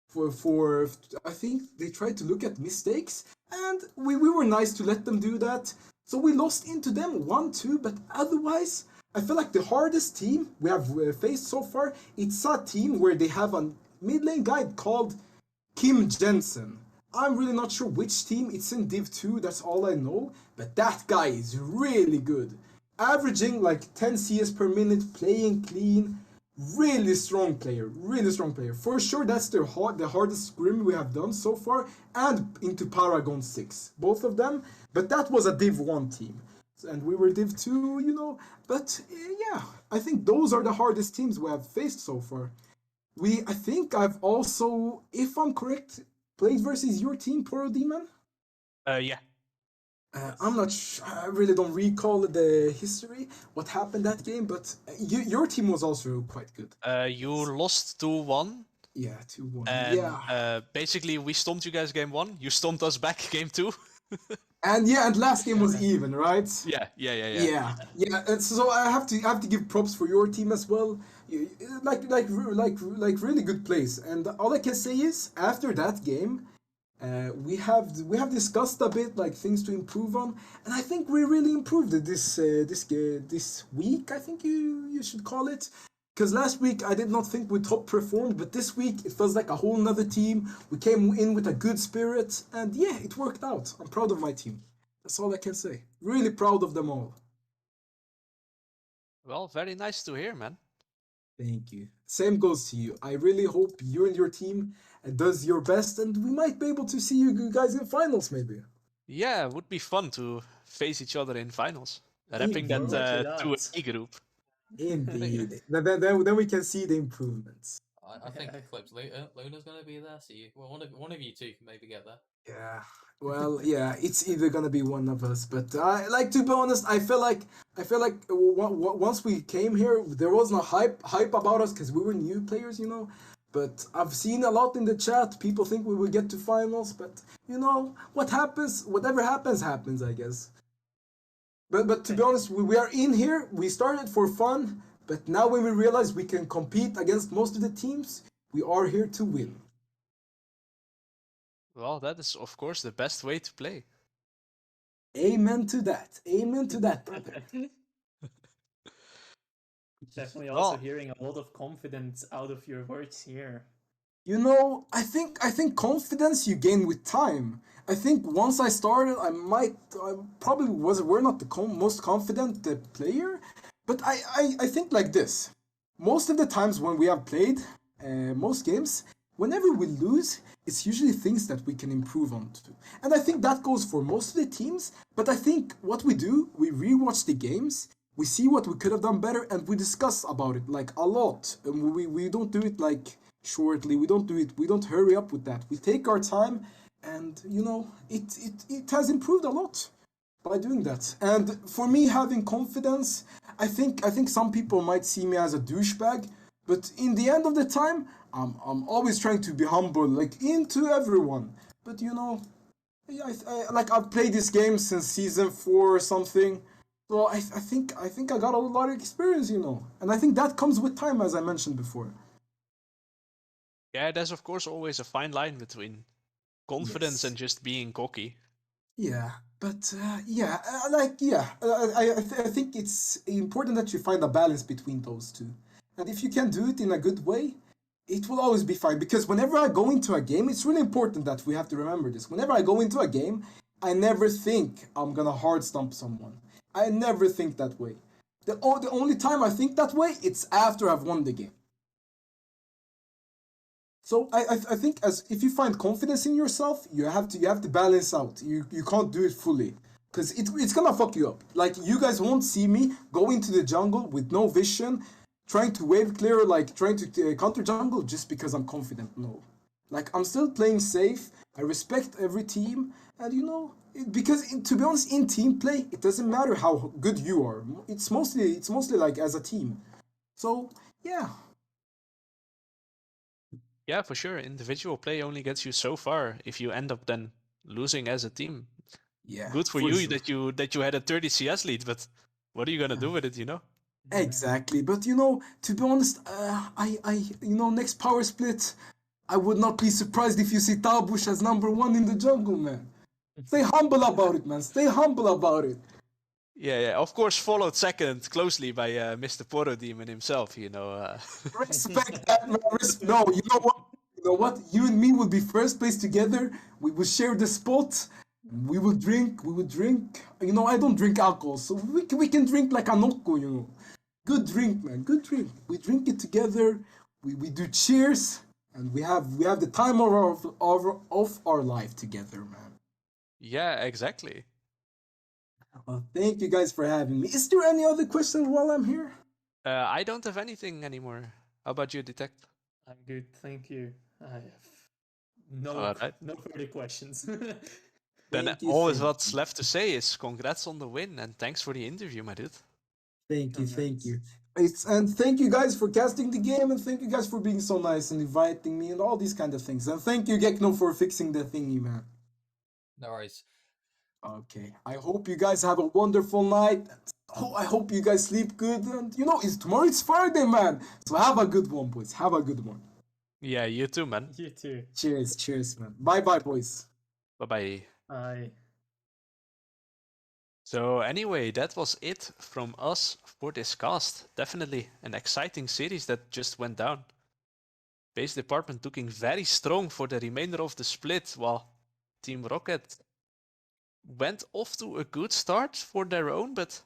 for I think they tried to look at mistakes, and we were nice to let them do that. So we lost into them 1-2, but otherwise I feel like the hardest team we have faced so far, it's a team where they have a mid lane guy called Kim Jensen. I'm really not sure which team, it's in Div 2, that's all I know, but that guy is really good. Averaging like 10 CS per minute, playing clean, really strong player, really strong player. For sure, that's the hardest scrim we have done so far, and into Paragon 6, both of them. But that was a Div 1 team, and we were Div 2, But yeah, I think those are the hardest teams we have faced so far. I think I've also, if I'm correct, played versus your team, Poro Demon. Yeah. I'm not. I really don't recall the history, what happened that game, but your team was also quite good. You lost 2-1. Yeah, 2-1. And Yeah, basically, we stomped you guys game 1. You stomped us back game 2. and last game was even, right? Yeah. Yeah. And so I have to give props for your team as well. Like really good plays. And all I can say is after that game, we have discussed a bit like things to improve on, and I think we really improved it this week. I think you should call it. Because last week I did not think we top performed, but this week it feels like a whole nother team. We came in with a good spirit, and yeah, it worked out. I'm proud of my team. That's all I can say. Really proud of them all. Well, very nice to hear, man. Thank you. Same goes to you. I really hope you and your team does your best, and we might be able to see you guys in finals maybe. Yeah, it would be fun to face each other in finals. Repping Indeed. Forward to that that. 2A group. Indeed. Then we can see the improvements. I think Eclipse Luna's going to be there, so one of you two can maybe get there. Yeah. Well, yeah, it's either gonna be one of us, but like to be honest, I feel like once we came here, there was no hype about us because we were new players. But I've seen a lot in the chat. People think we will get to finals, but what happens? Whatever happens, I guess. But to be honest, we are in here. We started for fun, but now when we realize we can compete against most of the teams, we are here to win. Well, that is, of course, the best way to play. Amen to that. Amen to that, brother. Definitely also Well, hearing a lot of confidence out of your words here. I think confidence you gain with time. I think once I started, I probably we're not the most confident player, but I think like this. Most of the times when we have played most games, whenever we lose, it's usually things that we can improve on too. And I think that goes for most of the teams. But I think what we do, we rewatch the games, we see what we could have done better, and we discuss about it like a lot. And we don't do it like shortly. We don't hurry up with that. We take our time, and it has improved a lot by doing that. And for me, having confidence, I think some people might see me as a douchebag, but in the end of the time, I'm always trying to be humble, like into everyone. But like I've played this game since season 4 or something, so I think I got a lot of experience, and I think that comes with time, as I mentioned before. Yeah, there's of course always a fine line between confidence Yes. and just being cocky. Yeah, but I think it's important that you find a balance between those two. And if you can do it in a good way, it will always be fine. Because whenever I go into a game, it's really important that we have to remember this. Whenever I go into a game, I never think I'm gonna hard stomp someone. I never think that way. The only time I think that way, it's after I've won the game. So I think as if you find confidence in yourself, you have to balance out. You can't do it fully because it's gonna fuck you up. Like you guys won't see me go into the jungle with no vision, trying to wave clear, like trying to counter jungle just because I'm confident. No, like I'm still playing safe. I respect every team, and because to be honest, in team play, it doesn't matter how good you are. It's mostly like as a team. So yeah, Yeah, for sure. Individual play only gets you so far if you end up then losing as a team. yeah, Good for for you sure. that you had a 30 CS lead, but what are you gonna do with it? Exactly, but to be honest, next power split, I would not be surprised if you see Tabush as number 1 in the jungle, man. Stay humble about it, man. Stay humble about it. Yeah, yeah. Of course, followed second closely by Mr. Poro Demon himself. Respect that, man. No, you know what? You know what? You and me will be first place together. We will share the spot. We will drink. We will drink. I don't drink alcohol, so we can drink like a nocco. Good drink, man. Good drink. We drink it together. We do cheers, and we have the time of our life together, man. Yeah, exactly. Well, thank you guys for having me. Is there any other questions while I'm here? I don't have anything anymore. How about you, Detect? I'm good, thank you. I have All right. no further questions. Then Thank you, all is thank what's you, left to say is congrats on the win and thanks for the interview, my dude. thank you, thank Congrats. you. And thank you guys for casting the game, and thank you guys for being so nice and inviting me and all these kind of things. And thank you, Gekno, for fixing the thingy, man. No worries. Okay, I hope you guys have a wonderful night. I hope you guys sleep good. And it's tomorrow. It's Friday, man. So have a good one, boys. Have a good one. Yeah, you too, man. You too. Cheers, cheers, man. Bye, bye, boys. Bye bye. Bye. So, anyway, that was it from us for this cast. Definitely an exciting series that just went down. Base department looking very strong for the remainder of the split, while Team Rocket went off to a good start for their own, but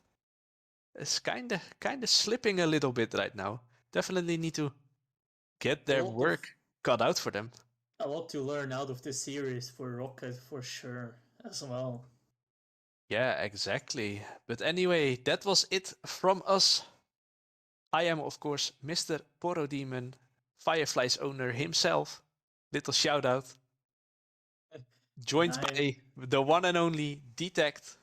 it's kinda slipping a little bit right now. Definitely need to get A their lot of work cut out for them. a lot to learn out of this series for Rocket for sure as well. Yeah, exactly. But anyway, that was it from us. I am, of course, Mr. Poro Demon, Firefly's owner himself. Little shout out. And Joined I'm by the one and only Detect.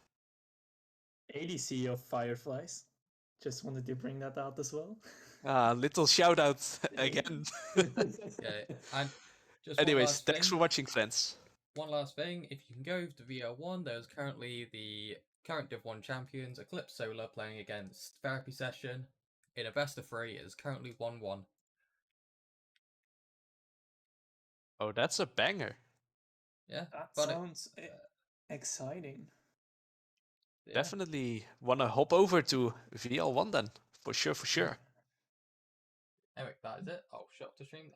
ADC of Fireflies. Just wanted to bring that out as well. Little shout out again. Yeah, and just one Anyways, last thanks thing. for watching, friends. One last thing. If you can go to VO1, there's currently the current Div 1 champions, Eclipse Solar, playing against Therapy Session in a best of 3. It is currently 1-1. Oh, that's a banger. Yeah, That but sounds exciting. yeah. Definitely want to hop over to VL1 then. For sure, for sure. Anyway, that is it. I'll shut off the stream now.